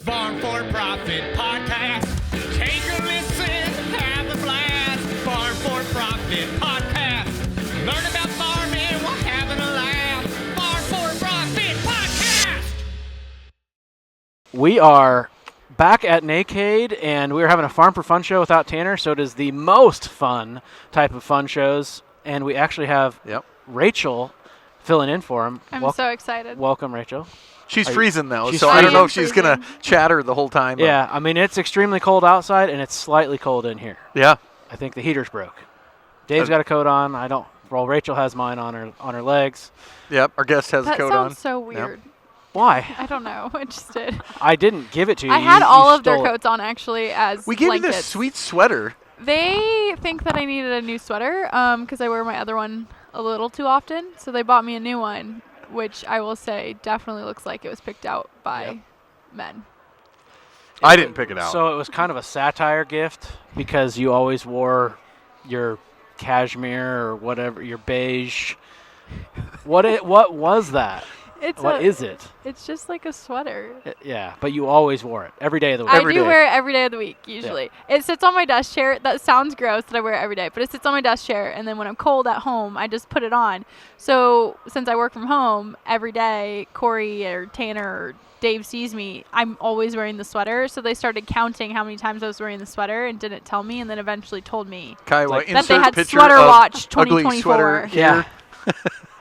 Farm4Profit Podcast. Take a listen, have a blast. Farm4Profit Podcast. Learn about farming while having a laugh. Farm4Profit Podcast. We are back at Naked, and we're having a Farm for Fun show without Tanner, so it is the most fun type of fun shows, and we actually have Rachel filling in for him. I'm so excited. Welcome, Rachel. She's freezing, though, she's so I don't know if freezing. she's going to chatter the whole time. Yeah, I mean, it's extremely cold outside, and it's slightly cold in here. Yeah. I think the heater's broke. Dave's got a coat on. Well, Rachel has mine on her legs. Yep, our guest has a coat on. That sounds so weird. Yep. Why? I don't know. It just did. I didn't give it to you. I had You all of their stole it. coats on, actually, as We gave you blankets. this sweet sweater. They think that I needed a new sweater because I wear my other one a little too often. So they bought me a new one, which I will say definitely looks like it was picked out by men. I didn't pick it out. So it was kind of a satire gift because you always wore your cashmere or whatever, your beige. What was that? What is it? It's just like a sweater. Yeah, but you always wore it every day of the week. I do wear it every day of the week, usually. Yeah. It sits on my desk chair. That sounds gross that I wear it every day, but it sits on my desk chair, and then when I'm cold at home, I just put it on. So since I work from home every day, Corey or Tanner or Dave sees me, I'm always wearing the sweater. So they started counting how many times I was wearing the sweater and didn't tell me, and then eventually told me Kiowa, that they had picture Sweater of Watch ugly 2024. sweater here. Yeah.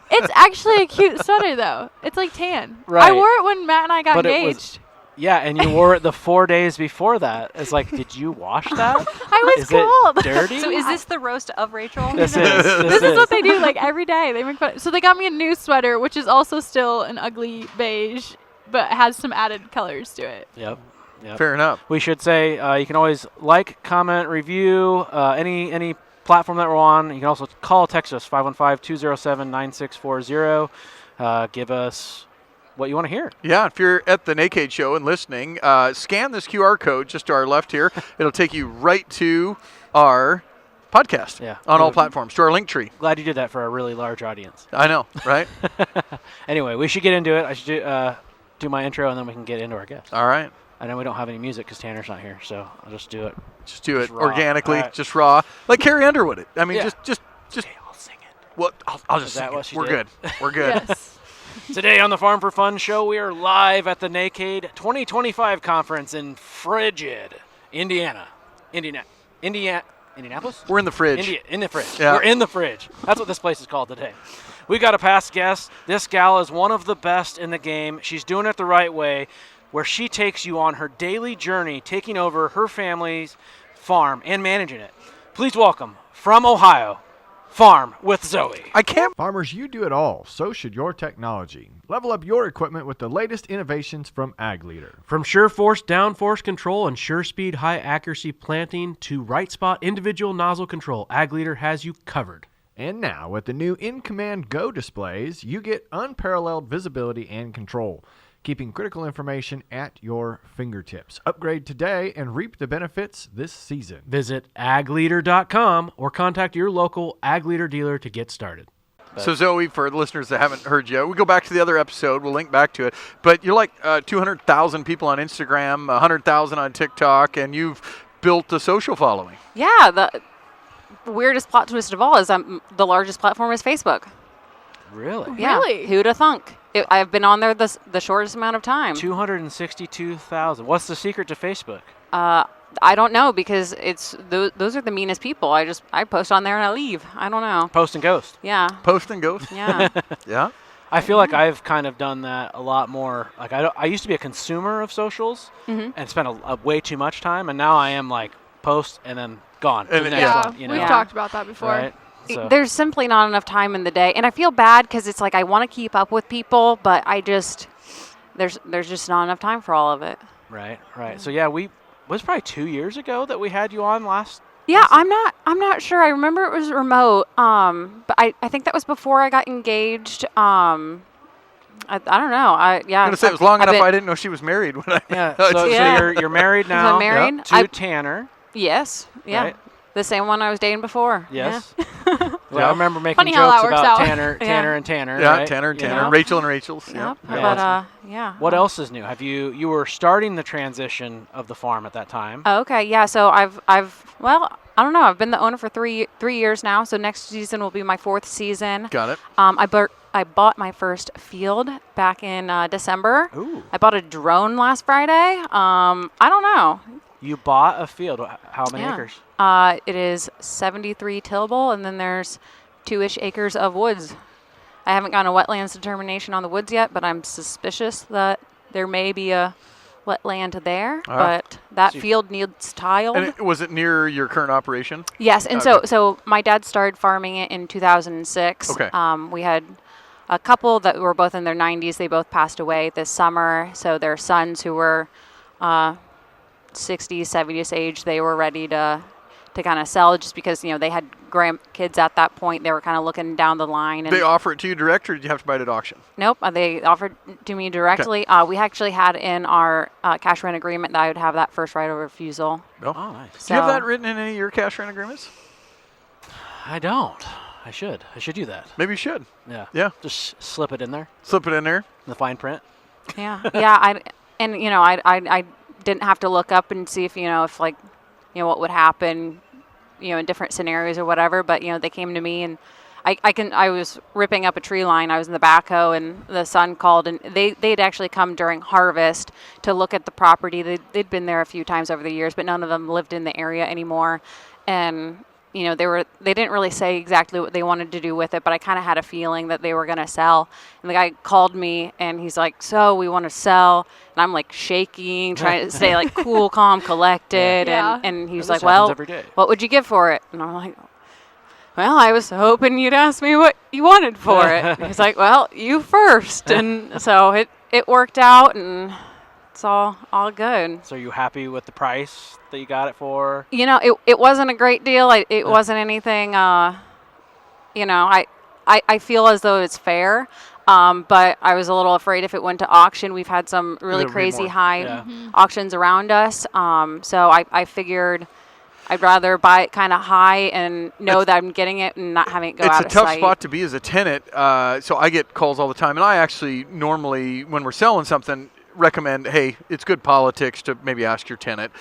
It's actually a cute sweater, though. It's like tan. Right. I wore it when Matt and I got But engaged. Yeah, and you wore it the 4 days before that. It's like, did you wash that? I was Is cold. it dirty? So is this the roast of Rachel? This is. This is what they do like every day. They make fun. So they got me a new sweater, which is also still an ugly beige, but has some added colors to it. Yep. Fair enough. We should say you can always like, comment, review any platform that we're on. You can also call, text us 515-207-9640. Give us what you want to hear. Yeah, if you're at the Naked Show and listening, scan this QR code just to our left here. It'll take you right to our podcast on all platforms, to our link tree. Glad you did that for a really large audience. I know, right? Anyway, we should get into it. I should do my intro, and then we can get into our guest. All right. I know we don't have any music because Tanner's not here, so I'll just do it. Just do it raw. organically, Right. just raw, like Carrie Underwood. I mean, just. Okay, I'll sing it. Well, I'll just Is that sing what it. she We're did? good. We're good. Yes. Today on the Farm for Fun show, we are live at the Naked 2025 conference in frigid Indianapolis? We're in the fridge. In the fridge. Yeah. We're in the fridge. That's what this place is called today. We got a past guest. This gal is one of the best in the game. She's doing it the right way, where she takes you on her daily journey, taking over her family's farm and managing it. Please welcome, from Ohio, Farm with Zoe. I can't. Farmers, you do it all. So should your technology. Level up your equipment with the latest innovations from Ag Leader. From sure force downforce control and sure speed high accuracy planting to right spot individual nozzle control, Ag Leader has you covered. And now, with the new In-Command Go displays, you get unparalleled visibility and control, keeping critical information at your fingertips. Upgrade today and reap the benefits this season. Visit agleader.com or contact your local Ag Leader dealer to get started. So, Zoe, for the listeners that haven't heard you, we go back to the other episode. We'll link back to it. But you're like 200,000 people on Instagram, 100,000 on TikTok, and you've built a social following. Yeah, the weirdest plot twist of all is the largest platform is Facebook. Really? Yeah. Really? Who'd have thunk? I've been on there the shortest amount of time. 262,000. What's the secret to Facebook? I don't know because those are the meanest people. I post on there and I leave. I don't know. Post and ghost. Yeah. Post and ghost? Yeah. Yeah. I feel like I've kind of done that a lot more. Like I used to be a consumer of socials and spent a way too much time, and now I am like post and then gone. And to the then- next Yeah, one, you know? we've talked about that before. Right? So, There's simply not enough time in the day, and I feel bad because it's like I want to keep up with people, but there's just not enough time for all of it. right. So yeah, it was probably 2 years ago that we had you on last. Yeah, I'm not sure. I remember it was remote, but I think that was before I got engaged. I don't know. I'm going to say it was long enough I didn't know she was married when I Yeah. So Yeah. you're married now. I'm married. To Tanner. Yes. Yeah. Right. The same one I was dating before. Yes. Yeah. Well, I remember making Funny how that jokes works about out. Tanner, Yeah. Tanner, and Tanner. Yeah, right? Tanner and You Tanner, know? Rachel and Rachel's. Yeah, Yeah. but yeah. What else is new? Have you were starting the transition of the farm at that time? Oh, okay, yeah. So I've well, I don't know. I've been the owner for three years now. So next season will be my 4th season. Got it. I bought my first field back in December. Ooh. I bought a drone last Friday. I don't know. You bought a field. How many Yeah. acres? It is 73 tillable, and then there's 2-ish acres of woods. I haven't gotten a wetlands determination on the woods yet, but I'm suspicious that there may be a wetland there. But that So you- field needs tiled. And was it near your current operation? Yes, and Okay. so my dad started farming it in 2006. Okay. We had a couple that were both in their 90s. They both passed away this summer. So their sons, who were 60s, 70s age, they were ready to kind of sell, just because they had grandkids at that point. They were kind of looking down the line. And They offer it to you direct, or did you have to buy it at auction? nope, they offered to me directly. We actually had in our cash rent agreement that I would have that first right of refusal. No. Oh, nice. Do you have So- that written in any of your cash rent agreements? I don't. I should. I should do that. Maybe you should. Yeah. Yeah. Just slip it in there, Slip it in there. in the fine print. Yeah, yeah. I didn't have to look up and see if what would happen, in different scenarios or whatever. But they came to me, and I was ripping up a tree line. I was in the backhoe, and the son called, and they'd actually come during harvest to look at the property. They'd been there a few times over the years, but none of them lived in the area anymore. And they didn't really say exactly what they wanted to do with it, but I kind of had a feeling that they were going to sell. And the guy called me, and he's like, "So we want to sell." And I'm like shaking, trying to stay like cool, calm, collected. Yeah. And he was This like, happens "Well, every day." what would you give for it?" And I'm like, "Well, I was hoping you'd ask me what you wanted for it." And he's like, "Well, you first." And so it worked out, and it's all good. So are you happy with the price that you got it for? It wasn't a great deal. It wasn't anything. I feel as though it's fair, but I was a little afraid if it went to auction. We've had some really It'll be crazy more. high Yeah. auctions around us. So I figured I'd rather buy it kind of high and know that I'm getting it and not having it go It's out a of tough sight. spot to be as a tenant. So I get calls all the time, and I actually normally, when we're selling something, recommend, hey, it's good politics to maybe ask your tenant,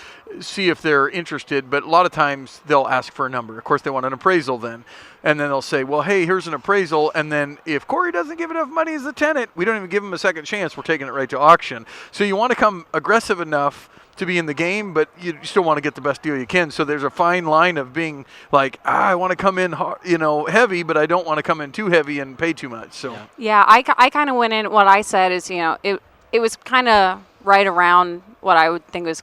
see if they're interested. But a lot of times they'll ask for a number. Of course, they want an appraisal then. And then they'll say, well, hey, here's an appraisal. And then if Corey doesn't give enough money as a tenant, we don't even give him a second chance. We're taking it right to auction. So you want to come aggressive enough to be in the game, but you still want to get the best deal you can. So there's a fine line of being like, I want to come in heavy, but I don't want to come in too heavy and pay too much. So Yeah, I kind of went in. What I said is, it was kind of right around what I would think was,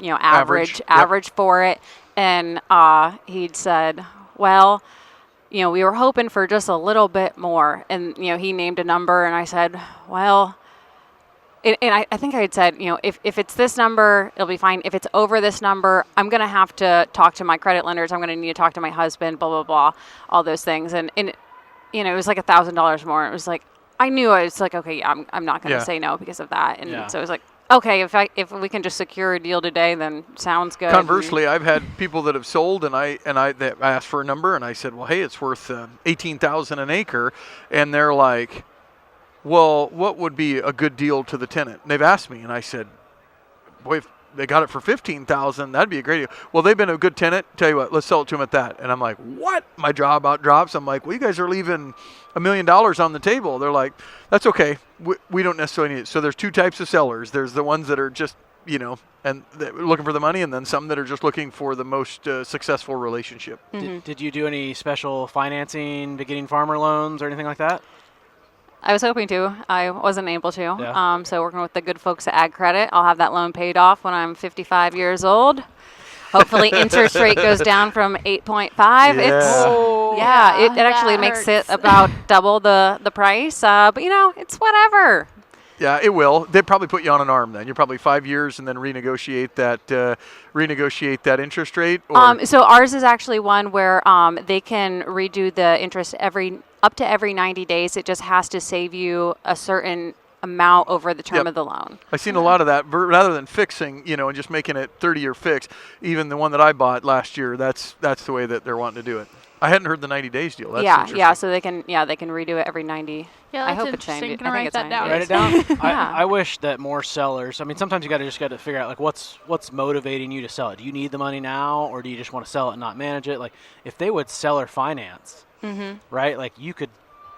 Average. average for it. And he'd said, well, we were hoping for just a little bit more. And, he named a number, and I said, well, and I think I had said, if it's this number, it'll be fine. If it's over this number, I'm going to have to talk to my credit lenders. I'm going to need to talk to my husband, blah, blah, blah, all those things. And it was like $1,000 more. It was like, I knew I was like, okay, I'm not going to Yeah. say no because of that. And Yeah. so I was like, okay, if we can just secure a deal today, then sounds good. conversely, I've had people that have sold, and I asked for a number, and I said, well, hey, it's worth $18,000 an acre, and they're like, well, what would be a good deal to the tenant? And they've asked me, and I said, boy, if they got it for $15,000, that'd be a great deal. Well, they've been a good tenant. Tell you what, let's sell it to them at that. And I'm like, what? My jaw about drops. I'm like, well, you guys are leaving $1 million on the table. They're like, that's okay. We don't necessarily need it. So there's two types of sellers. There's the ones that are just, and they're looking for the money, and then some that are just looking for the most successful relationship. Did you do any special financing, beginning farmer loans, or anything like that? I was hoping to. I wasn't able to. Yeah. So working with the good folks at Ag Credit, I'll have that loan paid off when I'm 55 years old. Hopefully interest rate goes down from 8.5. Yeah. It actually that makes hurts. it about double the price. But it's whatever. Yeah, it will. They probably put you on an arm then. You're probably 5 years and then renegotiate that interest rate. Or So ours is actually one where they can redo the interest up to every 90 days. It just has to save you a certain amount over the term Yep. of the loan. I've seen a lot of that. Rather than fixing, and just making it 30-year fix, even the one that I bought last year, that's the way that they're wanting to do it. I hadn't heard the 90 days deal. That's yeah, interesting. yeah. So they can redo it every 90. Yeah, I that's hope it interesting. changes. Gonna I think write it's that 90 down. Write it down. Yeah. I wish that more sellers. I mean, sometimes you just got to figure out like what's motivating you to sell it. Do you need the money now, or do you just want to sell it and not manage it? Like if they would seller finance, right? Like you could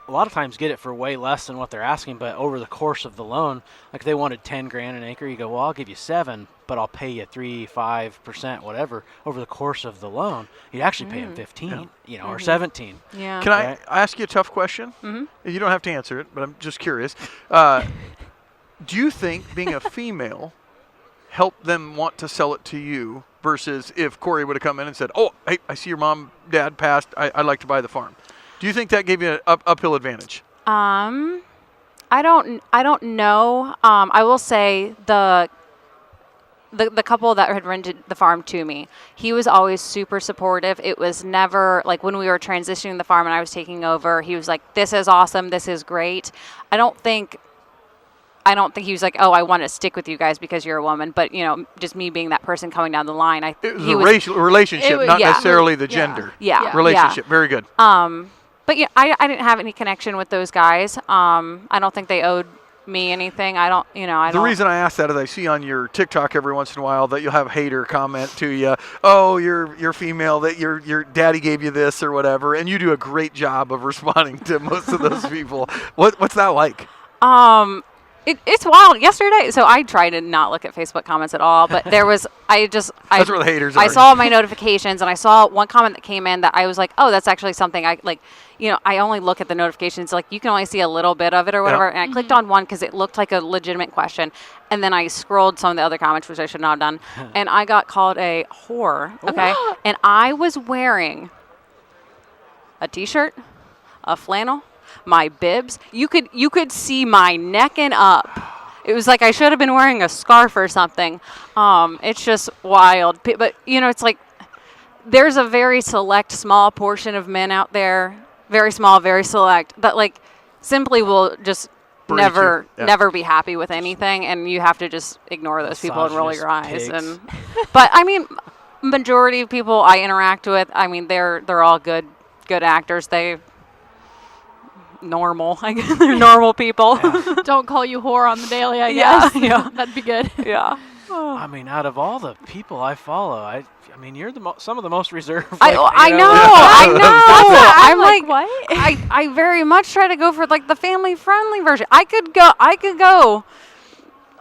a lot of times get it for way less than what they're asking, but over the course of the loan, like if they wanted 10 grand an acre, you go, well, I'll give you 7, but I'll pay you 3-5%, whatever, over the course of the loan. You'd actually pay them 15, or 17. Yeah. Can Right. I ask you a tough question? You don't have to answer it, but I'm just curious. Do you think being a female helped them want to sell it to you versus if Corey would have come in and said, oh, hey, I see your mom, dad passed. I'd like to buy the farm. Do you think that gave you an uphill advantage? I don't know. I will say the couple that had rented the farm to me, he was always super supportive. It was never like when we were transitioning the farm and I was taking over, he was like, this is awesome, this is great. I don't think he was like, oh, I want to stick with you guys because you're a woman. But, just me being that person coming down the line, It was a racial relationship, not necessarily the gender. Yeah. Relationship. Very good. But yeah, I didn't have any connection with those guys. I don't think they owed me anything. The reason I ask that is I see on your TikTok every once in a while that you'll have a hater comment to you. Oh, you're female, that your daddy gave you this or whatever, and you do a great job of responding to most of those people. What's that like? It's wild. Yesterday, so I try to not look at Facebook comments at all, but there was, That's where the haters are. I saw my notifications, and I saw one comment that came in that I was like, oh, that's actually something I like. I only look at the notifications, like you can only see a little bit of it or whatever. And I clicked on one because it looked like a legitimate question, and then I scrolled some of the other comments, which I should not have done, and I got called a whore. Okay, and I was wearing a t-shirt, a flannel, my bibs. You could see my neck and up. It was like I should have been wearing a scarf or something. It's just wild. But it's like there's a very select, small portion of men out there, very small, very select, that like simply will just never be happy with anything, and you have to just ignore those people and roll your eyes. Pigs. But I mean, majority of people I interact with, I mean, they're all good actors. Normal. I guess they're normal people. Yeah. Don't call you whore on the daily, I guess. Yeah. That'd be good. Yeah. I mean, out of all the people I follow, I mean, you're some of the most reserved. I know. I'm like, what? I very much try to go for like the family friendly version. I could go,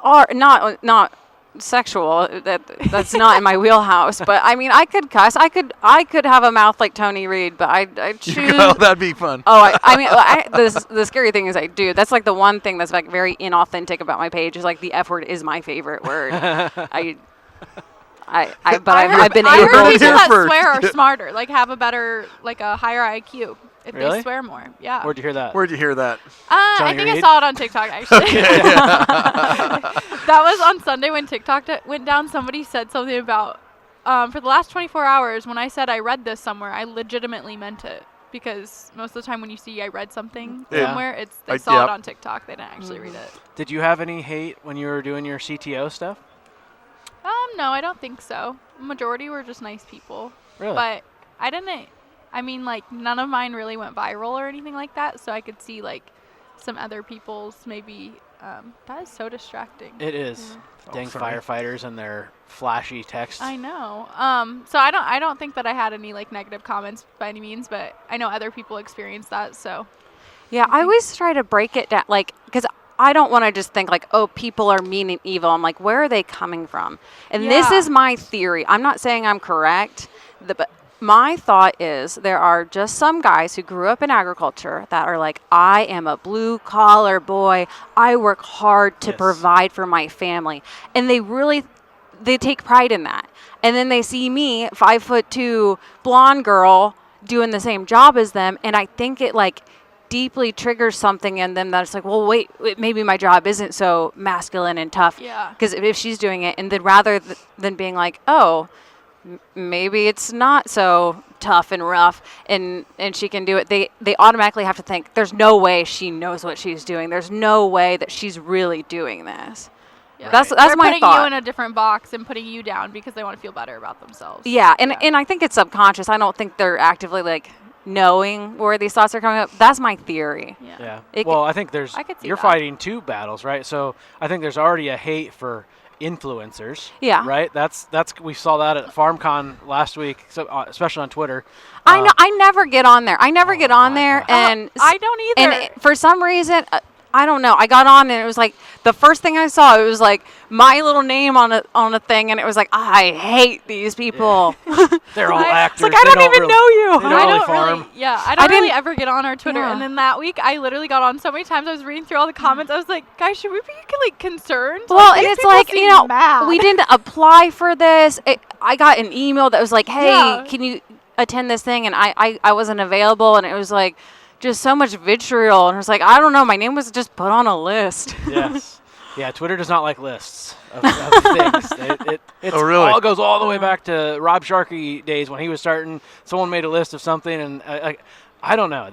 or not sexual. That's not in my wheelhouse. But I mean, I could cuss. I could have a mouth like Tony Reed. But I choose. That'd be fun. Oh, the scary thing is I do. That's like the one thing that's like very inauthentic about my page is like the F word is my favorite word. I've been I able heard to. people that first. swear are smarter, like have a better, like a higher IQ if Really? they swear more. Yeah. Where'd you hear that? Where'd you hear that? I Johnny think I Reed? saw it on TikTok actually. That was on Sunday when TikTok went down. Somebody said something about for the last 24 hours. When I said I read this somewhere, I legitimately meant it. Because most of the time when you see I read something Yeah. somewhere, they saw it on TikTok. They didn't actually read it. Did you have any hate when you were doing your CTO stuff? No, I don't think so. Majority were just nice people. Really? But I didn't. I mean, like none of mine really went viral or anything like that. So I could see like some other people's maybe. That is so distracting. It is. Dang sorry. firefighters and their flashy texts. I know. So I don't think that I had any like negative comments by any means, but I know other people experienced that. So Yeah, I always try to break it down, like, because I don't want to just think like, oh, people are mean and evil. I'm like, where are they coming from? And this Yeah. is my theory. I'm not saying I'm correct, but my thought is there are just some guys who grew up in agriculture that are like, I am a blue collar boy. I work hard to Yes. provide for my family. And they take pride in that. And then they see me, 5'2" blonde girl, doing the same job as them. And I think it like deeply triggers something in them that's like, well, wait, maybe my job isn't so masculine and tough. Yeah. Because if she's doing it, and then rather than being like, oh, maybe it's not so tough and rough and she can do it, they automatically have to think there's no way she knows what she's doing. There's no way that she's really doing this. yeah. That's They're my putting thought. you in a different box and putting you down because they want to feel better about themselves. Yeah, and I think it's subconscious. I don't think they're actively like knowing where these thoughts are coming up. That's my theory. Yeah. Yeah. Well, I think I could see you're that. fighting two battles, right? So I think there's already a hate for influencers. Yeah. Right. That's we saw that at FarmCon last week, so, especially on Twitter. I know. I never get on there. I never get on my there, God. and I don't either. And for some reason, I don't know. I got on and it was like the first thing I saw. It was like my little name on a thing, and it was like I hate these people. They're all It's actors. like I They don't even really- know you. They don't I really don't farm. really, I don't really didn't- ever get on our Twitter. Yeah. And then that week, I literally got on so many times. I was reading through all the comments. I was like, guys, should we be like concerned? Well, Like, and these it's people like, seem mad. we didn't apply for this. I got an email that was like, hey, Yeah. can you attend this thing? And I wasn't available, and it was like just so much vitriol. And it was like, I don't know, my name was just put on a list. Yes. Yeah, Twitter does not like lists of things. It's Oh, really? all goes all the way back to Rob Sharkey days when he was starting. Someone made a list of something, and I don't know.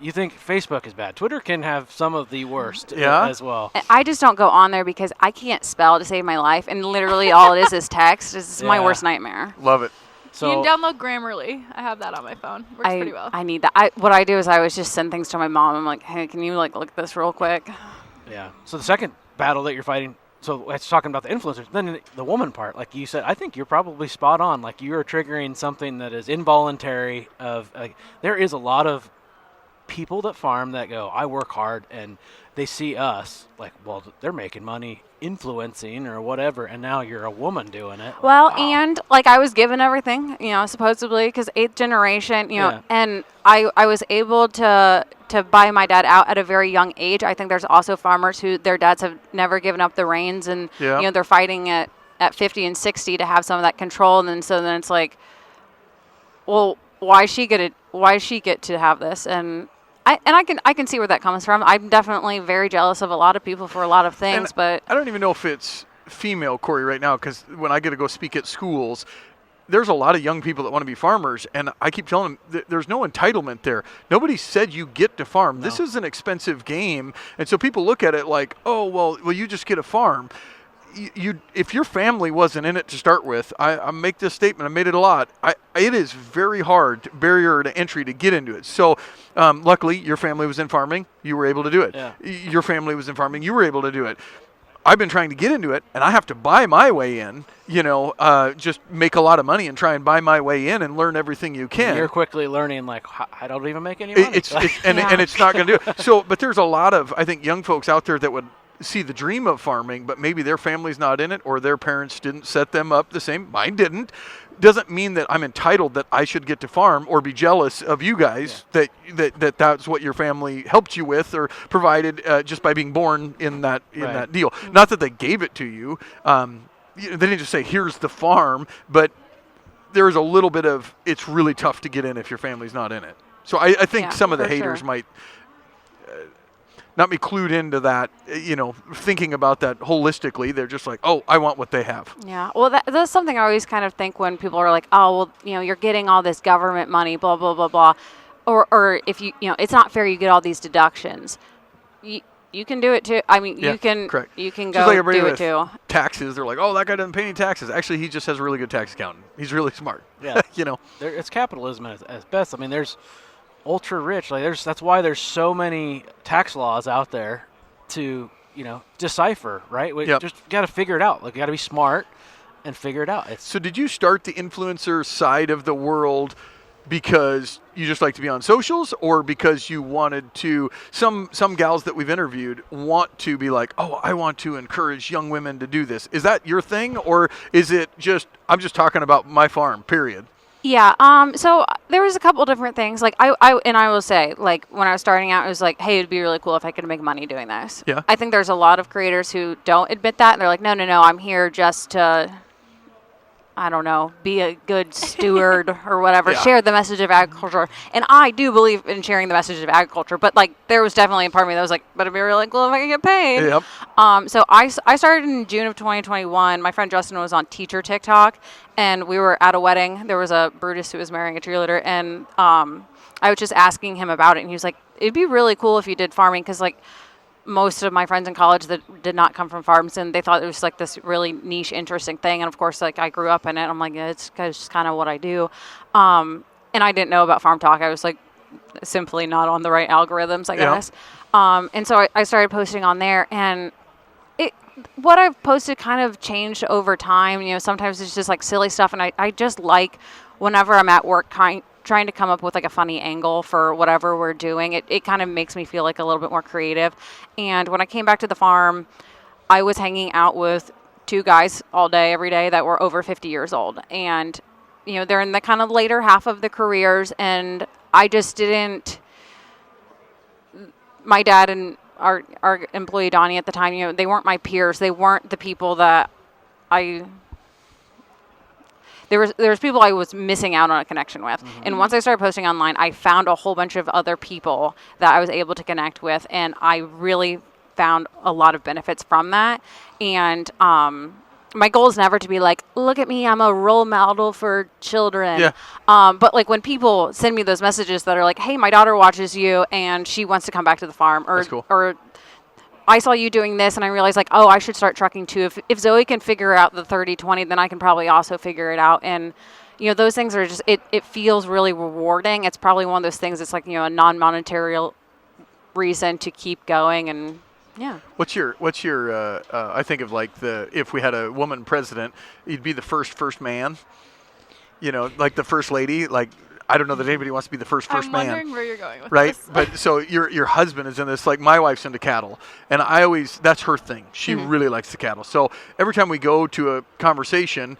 You think Facebook is bad. Twitter can have some of the worst as well. I just don't go on there because I can't spell to save my life, and literally all it is text. It's my Yeah. worst nightmare. Love it. So you can download Grammarly. I have that on my phone. Works pretty well. I need that. What I do is I always just send things to my mom. I'm like, hey, can you look at this real quick? yeah. So the second battle that you're fighting. So it's talking about the influencers. Then the woman part, like you said, I think you're probably spot on. Like you are triggering something that is involuntary. There is a lot of people that farm that go, I work hard, and they see us like, well, they're making money influencing or whatever, and now you're a woman doing it. Well, Like, wow. and like I was given everything, supposedly, because 8th generation, Yeah. and I was able to buy my dad out at a very young age. I think there's also farmers who their dads have never given up the reins, and Yeah. they're fighting at 50 and 60 to have some of that control, and then then it's like, well, why she get to have this? And I can see where that comes from. I'm definitely very jealous of a lot of people for a lot of things, And but I don't even know if it's female, Corey, right now, because when I get to go speak at schools, there's a lot of young people that want to be farmers, and I keep telling them there's no entitlement there. Nobody said you get to farm. This is an expensive game, and so people look at it like, oh, well, you just get a farm. If your family wasn't in it to start with, I make this statement, I made it a lot, it is very hard, barrier to entry to get into it. So luckily, your family was in farming, you were able to do it. Yeah. Your family was in farming, you were able to do it. I've been trying to get into it, and I have to buy my way in, just make a lot of money and try and buy my way in and learn everything you can. You're quickly learning, like, I don't even make any money. And it's not going to do it. So, but there's a lot of, I think, young folks out there that would see the dream of farming, but maybe their family's not in it, or their parents didn't set them up the same. Mine didn't. Doesn't mean that I'm entitled that I should get to farm or be jealous of you guys that's what your family helped you with or provided just by being born in that deal. Not that they gave it to you. They didn't just say, here's the farm, but there's a little bit of, it's really tough to get in if your family's not in it. So I think some of the for haters sure. might not be clued into that, thinking about that holistically. They're just like, oh, I want what they have. Yeah, well, that's something I always kind of think when people are like, oh, well, you're getting all this government money, blah, blah, blah, blah. Or if it's not fair you get all these deductions. You can do it too. I mean, Yeah, you can correct. you can Just go like everybody do it with too. taxes, they're like, oh, that guy doesn't pay any taxes. Actually, he just has a really good tax accountant. He's really smart. Yeah. It's capitalism at best. I mean, there's ultra rich. Like that's why there's so many tax laws out there to decipher. Right? We Yep. just got to figure it out. Like, you got to be smart and figure it out. So did you start the influencer side of the world because you just like to be on socials, or because you wanted to, some gals that we've interviewed want to be like, oh, I want to encourage young women to do this. Is that your thing, or is it just, I'm just talking about my farm, period? Yeah. So there was a couple different things. Like I will say, like when I was starting out, it was like, hey, it'd be really cool if I could make money doing this. Yeah. I think there's a lot of creators who don't admit that, and they're like, no, I'm here just to, I don't know, be a good steward or whatever, Yeah. share the message of agriculture. And I do believe in sharing the message of agriculture, but like there was definitely a part of me that was like, but it'd be really cool if I could get paid. Yep. So I started in June of 2021. My friend Justin was on teacher TikTok, and we were at a wedding. There was a Brutus who was marrying a cheerleader, and I was just asking him about it, and he was like, it'd be really cool if you did farming, because like most of my friends in college that did not come from farms, and they thought it was like this really niche, interesting thing. And of course, like I grew up in it. I'm like, yeah, it's just kind of what I do. And I didn't know about Farm Talk. I was like simply not on the right algorithms, I Yeah. guess. And so I started posting on there, and what I've posted kind of changed over time. You know, sometimes it's just like silly stuff, and I just like whenever I'm at work trying to come up with like a funny angle for whatever we're doing. It kind of makes me feel like a little bit more creative. And when I came back to the farm, I was hanging out with 2 guys all day, every day that were over 50 years old. And, you know, they're in the kind of later half of the careers, and I just didn't, my dad and our employee Donnie at the time, you know, they weren't my peers. They weren't the people that there was people I was missing out on a connection with. And once I started posting online, I found a whole bunch of other people that I was able to connect with, and I really found a lot of benefits from that. And my goal is never to be like, look at me, I'm a role model for children. Yeah. But like when people send me those messages that are like, hey, my daughter watches you and she wants to come back to the farm, or That's cool. or I saw you doing this and I realized like, oh, I should start trucking too. If Zoe can figure out the 30-20, then I can probably also figure it out. And you know, those things are just, it feels really rewarding. It's probably one of those things that's like, you know, a non-monetary reason to keep going. And yeah. What's your I think of like if we had a woman president, you'd be the first man, you know, like the first lady. Like, I don't know that anybody wants to be the first I'm man. wondering where you're going with Right, this. but so your husband is in this. Like my wife's into cattle, and that's her thing. She really likes the cattle. So every time we go to a conversation,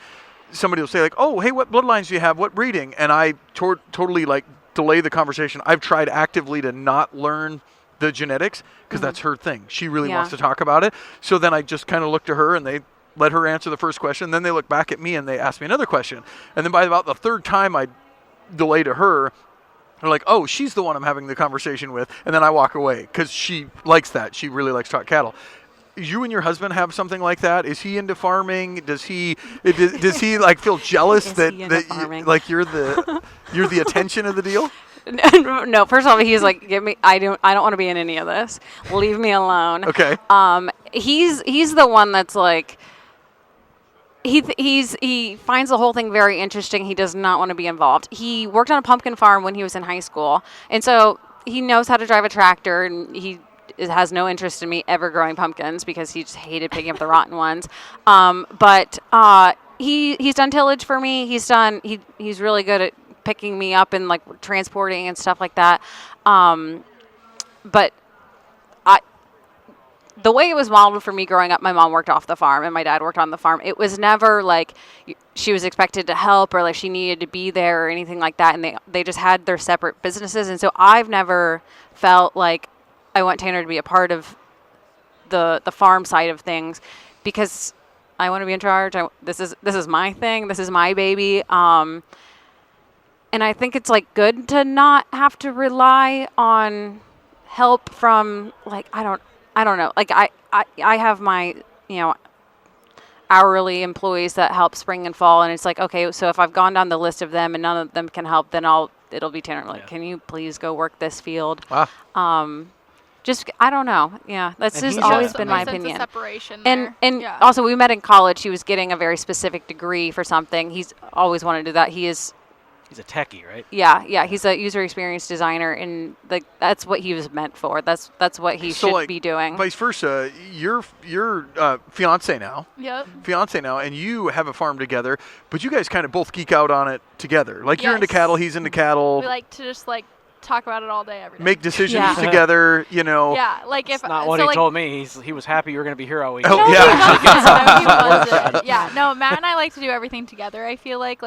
somebody will say like, "Oh, hey, what bloodlines do you have? What breeding?" And I totally like delay the conversation. I've tried actively to not learn the genetics because that's her thing. She really wants to talk about it. So then I just kind of look to her, and they let her answer the first question. Then they look back at me and they ask me another question. And then by about the third time I delay to her, they're like, oh, she's the one I'm having the conversation with. And then I walk away because she likes that. She really likes to talk cattle. You and your husband have something like that? Is he into farming? Does he like feel jealous Is that he into farming? like you're the attention of the deal? No, first of all, he's like, I don't want to be in any of this. Leave me alone. Okay. He's the one that's like, he finds the whole thing very interesting. He does not want to be involved. He worked on a pumpkin farm when he was in high school, and so he knows how to drive a tractor, and he has no interest in me ever growing pumpkins because he just hated picking up the rotten ones. But he's done tillage for me. He's really good at picking me up and like transporting and stuff like that. But the way it was modeled for me growing up, my mom worked off the farm and my dad worked on the farm. It was never like she was expected to help or like she needed to be there or anything like that. And they just had their separate businesses. And so I've never felt like I want Tanner to be a part of the farm side of things because I want to be in charge. This is my thing. This is my baby. And I think it's like good to not have to rely on help from like, I don't know. Like I have my, you know, hourly employees that help spring and fall. And it's like, okay, so if I've gone down the list of them and none of them can help, then it'll be Tanner. Like, can you please go work this field? Wow. Just, I don't know. Yeah. That's And just he's always got been some my sense of opinion. separation And there. also we met in college. He was getting a very specific degree for something. He's always wanted to do that. He's a techie, right? Yeah. He's a user experience designer, and like that's what he was meant for. That's what he should be doing. Vice versa, your fiance now, and you have a farm together, but you guys kind of both geek out on it together. Like you're into Yes. cattle, he's into cattle. We like to just like talk about it all day, every day. Make decisions Yeah. together, you know. Yeah, like if It's not what so he like, told me. He was happy you were going to be here all week. Oh, No, yeah. he wasn't. Yeah, no, Matt and I like to do everything together. I feel like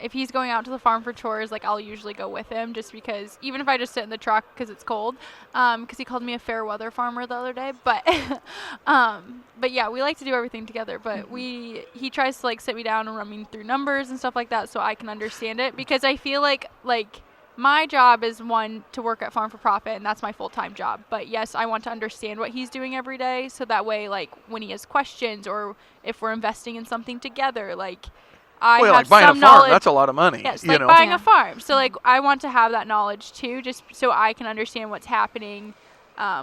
if he's going out to the farm for chores, like I'll usually go with him just because even if I just sit in the truck because it's cold, because he called me a fair weather farmer the other day. But yeah, we like to do everything together. But he tries to like sit me down and run me through numbers and stuff like that so I can understand it because I feel like my job is one to work at Farm4Profit, and that's my full-time job. But yes, I want to understand what he's doing every day, so that way, like when he has questions or if we're investing in something together, like I have like buying some a farm, knowledge. that's a lot of money. Yes, you like know. buying a farm. So like I want to have that knowledge too, just so I can understand what's happening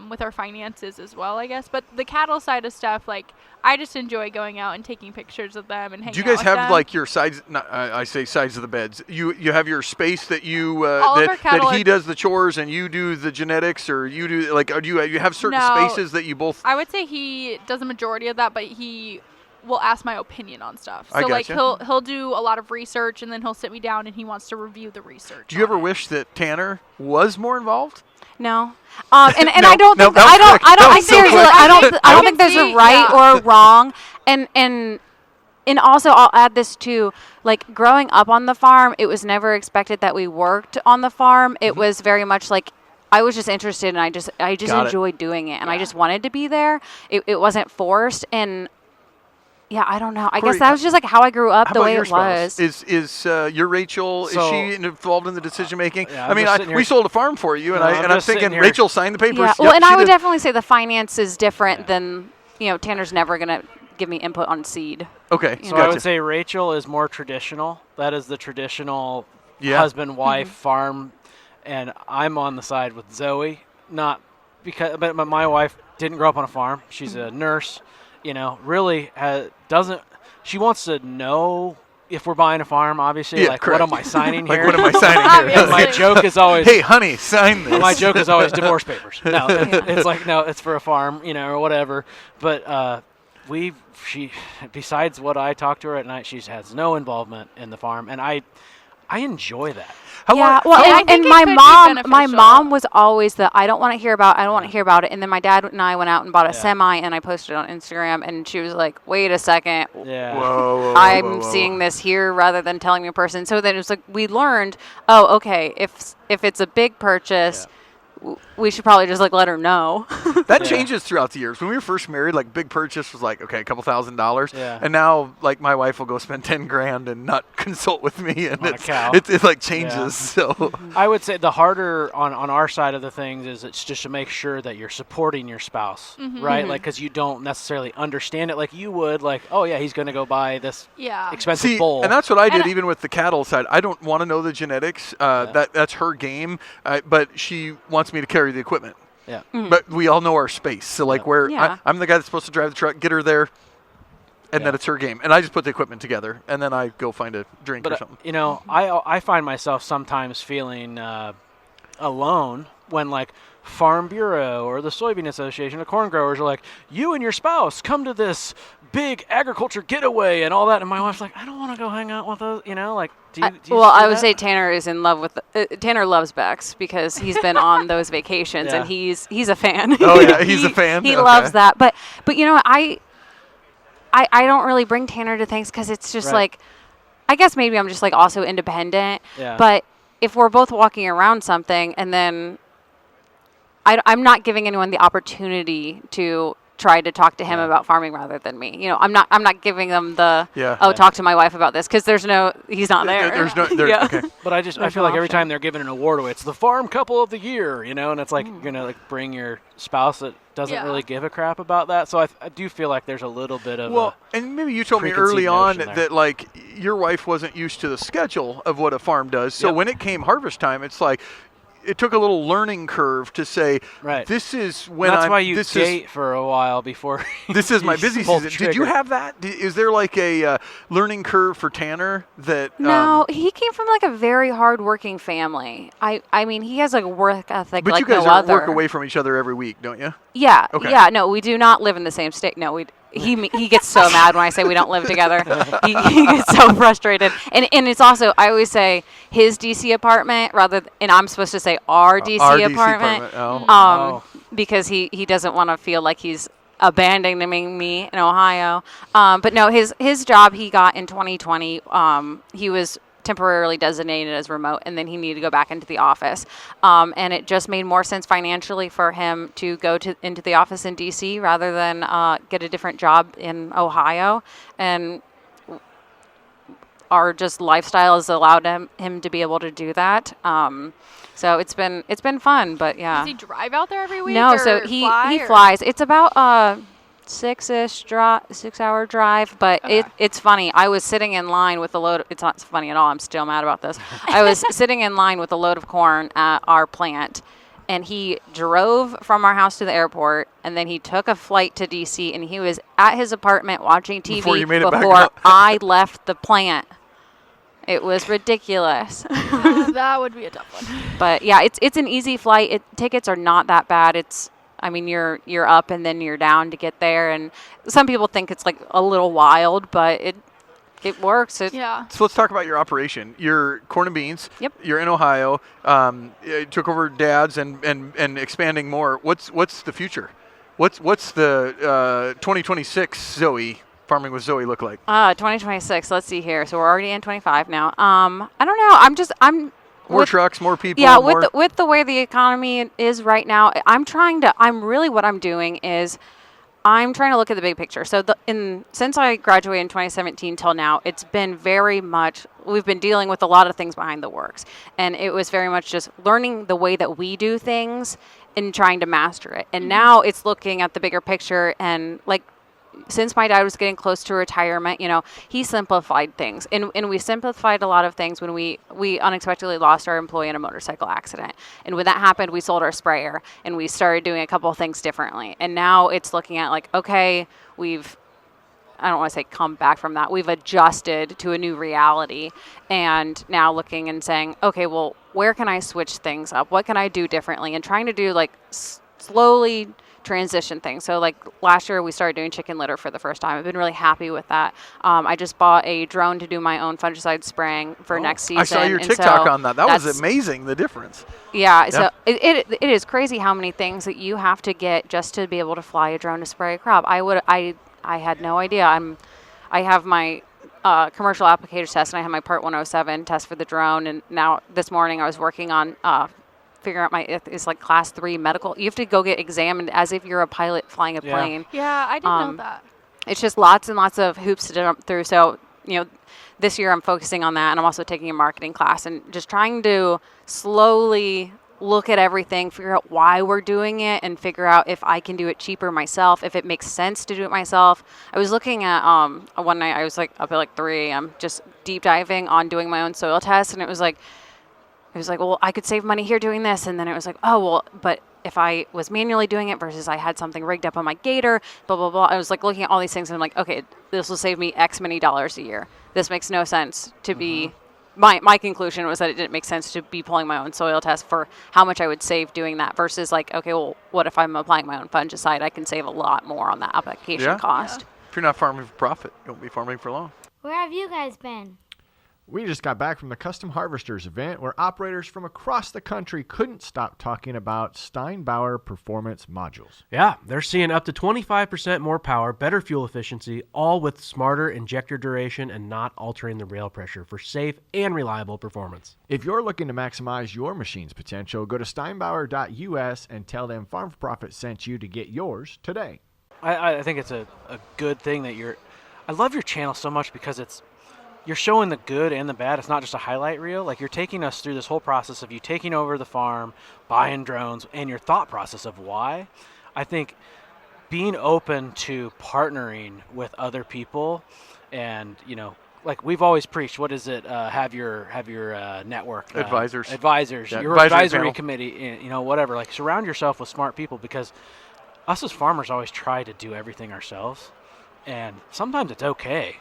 with our finances as well, I guess. But the cattle side of stuff, like, I just enjoy going out and taking pictures of them and hanging out. Do you guys with have them. like your sides? I say sides of the beds. You have your space that you All of our cattle that he are- does the chores and you do the genetics, or you do like do you have certain No. spaces that you both? I would say he does a majority of that, but he will ask my opinion on stuff. I So like gotcha. he'll do a lot of research, and then he'll sit me down and he wants to review the research. Do you ever on it. wish that Tanner was more involved? No. And No, I don't no, think that was quick. I That don't was so seriously quick. I don't I think can there's see- a right yeah. or wrong. And also I'll add this too, like growing up on the farm, it was never expected that we worked on the farm. It was very much like I was just interested and I just Got it. enjoyed doing it and I just wanted to be there. It wasn't forced, and yeah, I don't know. I Corey, guess that was just like how I grew up, How the about way your it spouse? was. Is your Rachel? So- is she involved in the decision making? yeah, I I'm mean, just sitting we here- sold a farm for you, and No, I'm just thinking sitting here- Rachel signed the papers. Yeah, Yep, well, and she I would did. definitely say the finance is different than, Tanner's never going to give me input on seed. Okay, So gotcha. I would say Rachel is more traditional. That is the traditional Yeah. husband-wife farm, and I'm on the side with Zoe. Not because, but my wife didn't grow up on a farm. She's a nurse. Really doesn't. She wants to know if we're buying a farm. Obviously, Yeah, like correct. what am I signing Like, here? what am I signing here? And my joke is always, Hey, honey, sign this. my joke is always divorce papers. No, it's like, no, it's for a farm, or whatever. But she, besides what I talk to her at night, she has no involvement in the farm, and I enjoy that. How Yeah, long- well, I and think it my could be my beneficial. mom was always I don't want to hear about it. And then my dad and I went out and bought a Yeah. semi, and I posted it on Instagram, and she was like, "Wait a second, Yeah. Whoa, I'm whoa. seeing this here rather than telling me in person." So then it was like we learned, oh, okay, if it's a big purchase, we should probably just like let her know. That Yeah. changes throughout the years. When we were first married, like big purchase was like, okay, a couple $1,000s. Yeah. And now, like, my wife will go spend 10 grand and not consult with me, and On a cow. it like changes. So I would say the harder on our side of the things is it's just to make sure that you're supporting your spouse, right? Like, because you don't necessarily understand it like you would. Like, oh yeah, he's going to go buy this Yeah. expensive see, bull. and that's what I did And even with the cattle side. I don't want to know the genetics. That's her game. But she wants me to carry the equipment. yeah. But we all know our space. So like where Yeah. I'm the guy that's supposed to drive the truck, get her there, and then Yeah. it's her game. And I just put the equipment together, and then I go find a drink or But something. I find myself sometimes feeling alone when like Farm Bureau or the Soybean Association of Corn Growers are like, you and your spouse come to this big agriculture getaway and all that, and my wife's like, I don't want to go hang out with those, like. Do you Well, see I would that? say Tanner is in love with Tanner loves Bex because he's been on those vacations and Yeah. he's a fan. Oh, yeah, he's a fan? He Okay. loves that. But I don't really bring Tanner to things because it's just Right. like, I guess maybe I'm just like also independent. Yeah. But if we're both walking around something and then I'm not giving anyone the opportunity to try to talk to him about farming rather than me. I'm not giving them the Yeah. talk to my wife about this because he's not there. There's no. There, Yeah. Okay. But I There's feel no like every option. time they're giving an award away, it's the farm couple of the year, and it's like you're gonna like bring your spouse that doesn't Yeah. really give a crap about that. So I do feel like there's a little bit of Well, and maybe you told me preconceived early on notion there. that like your wife wasn't used to the schedule of what a farm does. So Yep. when it came harvest time, it's like it took a little learning curve to say, Right. this is when that's I'm. why you this date for a while before. This is my you busy pull the season. Did you trigger. have that? Is there like a learning curve for Tanner that? No, he came from like a very hard-working family. I mean, he has like a work ethic But like you guys no other. work away from each other every week, don't you? Yeah, Okay. yeah. No, we do not live in the same state. No, he gets so mad when I say we don't live together. He gets so frustrated. And it's also I always say his DC apartment and I'm supposed to say our DC Our DC apartment. Oh. Because he doesn't want to feel like he's abandoning me in Ohio. But no, his job he got in 2020. He was temporarily designated as remote, and then he needed to go back into the office. And it just made more sense financially for him to go into the office in DC rather than get a different job in Ohio. And our just lifestyle has allowed him to be able to do that. So it's been fun, but yeah. Does he drive out there every week? No, or so he fly, or- flies. It's about 6-hour drive, but Okay. it's funny. I was sitting in line with a load. It's not funny at all. I'm still mad about this. I was sitting in line with a load of corn at our plant, And he drove from our house to the airport, and then he took a flight to D.C., and he was at his apartment watching TV Before you made it back before up. I left the plant. It was ridiculous. That would be a tough one. But yeah, it's an easy flight. Tickets are not that bad. You're up and then you're down to get there, and some people think it's like a little wild, but it works. Yeah. So let's talk about your operation. Your corn and beans. Yep. You're in Ohio. You took over Dad's and expanding more. What's the future? What's the 2026 Zoe Farming with Zoe look like? 2026. Let's see here. So we're already in 25 now. I don't know. I'm More trucks, more people. Yeah, more with the way the economy is right now, what I'm doing is I'm trying to look at the big picture. So since I graduated in 2017 till now, it's been very much, we've been dealing with a lot of things behind the works. And it was very much just learning the way that we do things and trying to master it. And now it's looking at the bigger picture, and like, since my dad was getting close to retirement, he simplified things. And we simplified a lot of things when we unexpectedly lost our employee in a motorcycle accident. And when that happened, we sold our sprayer and we started doing a couple of things differently. And now it's looking at like, okay, I don't want to say come back from that. We've adjusted to a new reality, and now looking and saying, okay, well, where can I switch things up? What can I do differently? And trying to do like slowly transition things. So like last year we started doing chicken litter for the first time. I've been really happy with that. I just bought a drone to do my own fungicide spraying for next season. I saw your TikTok on that. That was amazing, the difference. Yeah, so it is crazy how many things that you have to get just to be able to fly a drone to spray a crop. I had no idea. I have my commercial applicator test, and I have my Part 107 test for the drone, and now this morning I was working on figuring out it's like class 3 medical. You have to go get examined as if you're a pilot flying a plane. Yeah, I didn't know that. It's just lots and lots of hoops to jump through. So, this year I'm focusing on that, and I'm also taking a marketing class and just trying to slowly look at everything, figure out why we're doing it, and figure out if I can do it cheaper myself, if it makes sense to do it myself. I was looking at one night I was like up at like 3 a.m. just deep diving on doing my own soil test, and it was like, well, I could save money here doing this. And then it was like, oh, well, but if I was manually doing it versus I had something rigged up on my gator, blah, blah, blah. I was like looking at all these things, and I'm like, okay, this will save me X many dollars a year. This makes no sense to be, my conclusion was that it didn't make sense to be pulling my own soil test for how much I would save doing that versus like, okay, well, what if I'm applying my own fungicide? I can save a lot more on that application cost. Yeah. If you're not farming for profit, you won't be farming for long. Where have you guys been? We just got back from the Custom Harvesters event where operators from across the country couldn't stop talking about Steinbauer performance modules. Yeah, they're seeing up to 25% more power, better fuel efficiency, all with smarter injector duration and not altering the rail pressure for safe and reliable performance. If you're looking to maximize your machine's potential, go to steinbauer.us and tell them Farm4Profit sent you to get yours today. I think it's a good thing that I love your channel so much because you're showing the good and the bad. It's not just a highlight reel. Like, you're taking us through this whole process of you taking over the farm, buying drones, and your thought process of why. I think being open to partnering with other people, and like we've always preached, what is it? Have your network Advisors, your advisory panel. Committee, whatever. Like, surround yourself with smart people, because us as farmers always try to do everything ourselves, and sometimes it's okay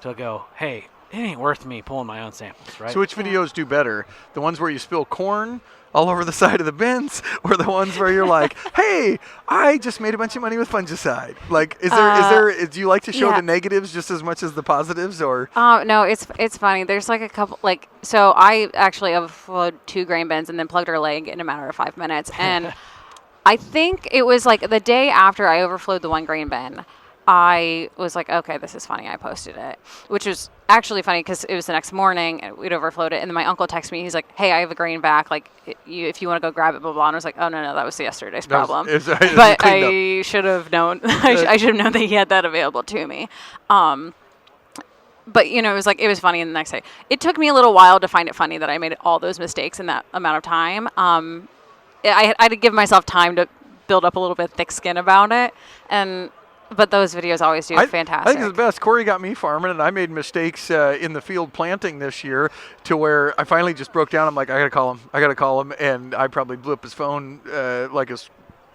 to go, hey, it ain't worth me pulling my own samples, right? So which videos do better? The ones where you spill corn all over the side of the bins, or the ones where you're like, hey, I just made a bunch of money with fungicide? Like, is there do you like to show the negatives just as much as the positives, or? No, it's funny. There's like a couple, so I actually overflowed 2 grain bins and then plugged our leg in a matter of 5 minutes. And I think it was like the day after I overflowed the 1 grain bin, I was like, okay, this is funny. I posted it, which was actually funny because it was the next morning and we'd overflowed it. And then my uncle texted me. He's like, hey, I have a grain back. Like, if you want to go grab it, blah, blah. And I was like, oh, no, that was yesterday's problem. But I should have known. I should have known that he had that available to me. But, it was funny. And the next day, it took me a little while to find it funny that I made all those mistakes in that amount of time. I had to give myself time to build up a little bit of thick skin about it. And but those videos always do fantastic. I think it's the best. Corey got me farming, and I made mistakes in the field planting this year to where I finally just broke down. I'm like, I got to call him. And I probably blew up his phone like a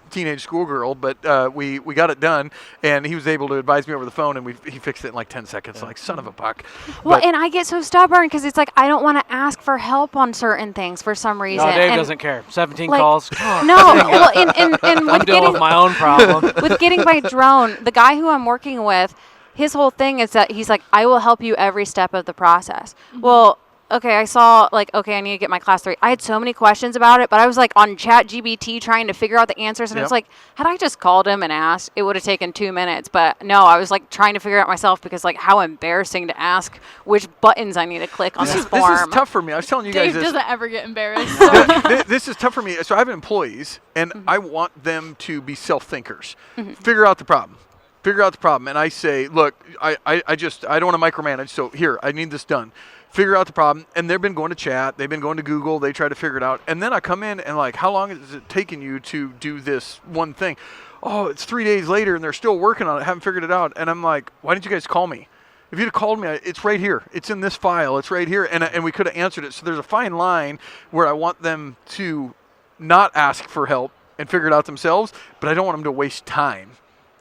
teenage schoolgirl, but we got it done, and he was able to advise me over the phone, and he fixed it in like 10 seconds. Like, son of a buck. Well, and I get so stubborn because it's like I don't want to ask for help on certain things for some reason. No, Dave and doesn't care. 17 calls. No, well, and I'm dealing with my own problem. with getting my drone, the guy who I'm working with, his whole thing is that he's like, I will help you every step of the process. Well, okay, I saw, like, okay, I need to get my class 3. I had so many questions about it, but I was, like, on ChatGPT trying to figure out the answers, and it's like, had I just called him and asked, it would have taken 2 minutes. But, no, I was, like, trying to figure it out myself because, like, how embarrassing to ask which buttons I need to click on this form. This is tough for me. I was telling you Dave guys this. doesn't ever get embarrassed. This is tough for me. So I have employees, and I want them to be self-thinkers. Figure out the problem. And I say, look, I don't want to micromanage, so here, I need this done. Figure out the problem, and they've been going to chat, they've been going to Google, they try to figure it out, and then I come in and like, how long is it taking you to do this one thing? Oh, it's 3 days later, and they're still working on it, haven't figured it out, and I'm like, why didn't you guys call me? If you'd have called me, it's right here. It's in this file. It's right here, and we could have answered it. So there's a fine line where I want them to not ask for help and figure it out themselves, but I don't want them to waste time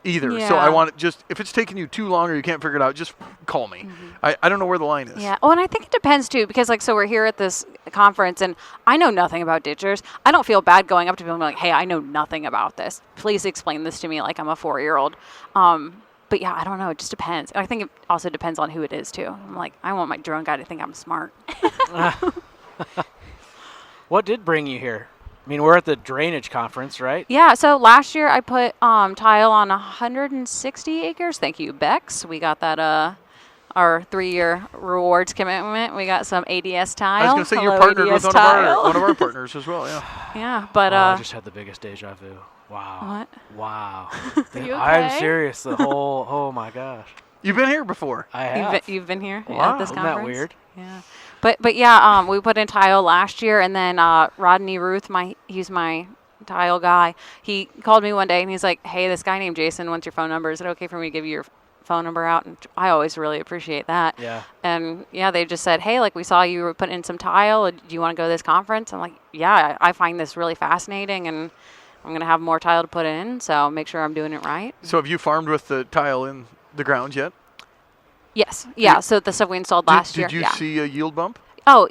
either. So I want it just, if it's taking you too long or you can't figure it out, just call me. I don't know where the line is. Yeah. Oh, and I think it depends too, because like, so we're here at this conference and I know nothing about ditchers. I don't feel bad going up to people and being like, hey, I know nothing about this. Please explain this to me like I'm a 4-year-old. But yeah, I don't know. It just depends. I think it also depends on who it is too. I'm like, I want my drone guy to think I'm smart. What did bring you here? I mean, we're at the drainage conference, right? Yeah, so last year I put tile on 160 acres. Thank you, Bex. We got that our 3-year rewards commitment. We got some ADS tile. I was going to say you're partnered with one of our partners as well, yeah. Yeah, but I just had the biggest deja vu. Wow. What? Wow. Are you I'm okay? serious. The whole, oh my gosh. You've been here before. I have. You've been here Wow. at this Isn't conference? that weird? Yeah. But yeah, we put in tile last year, and then Rodney Ruth, he's my tile guy. He called me one day and he's like, "Hey, this guy named Jason wants your phone number. Is it okay for me to give you your phone number out?" And I always really appreciate that. Yeah. And yeah, they just said, "Hey, like we saw you were putting in some tile. Do you want to go to this conference?" I'm like, "Yeah, I find this really fascinating, and I'm gonna have more tile to put in, so make sure I'm doing it right." So have you farmed with the tile in the ground yet? Yes. Yeah. So the stuff we installed last year. Did you yeah. see a yield bump? Oh,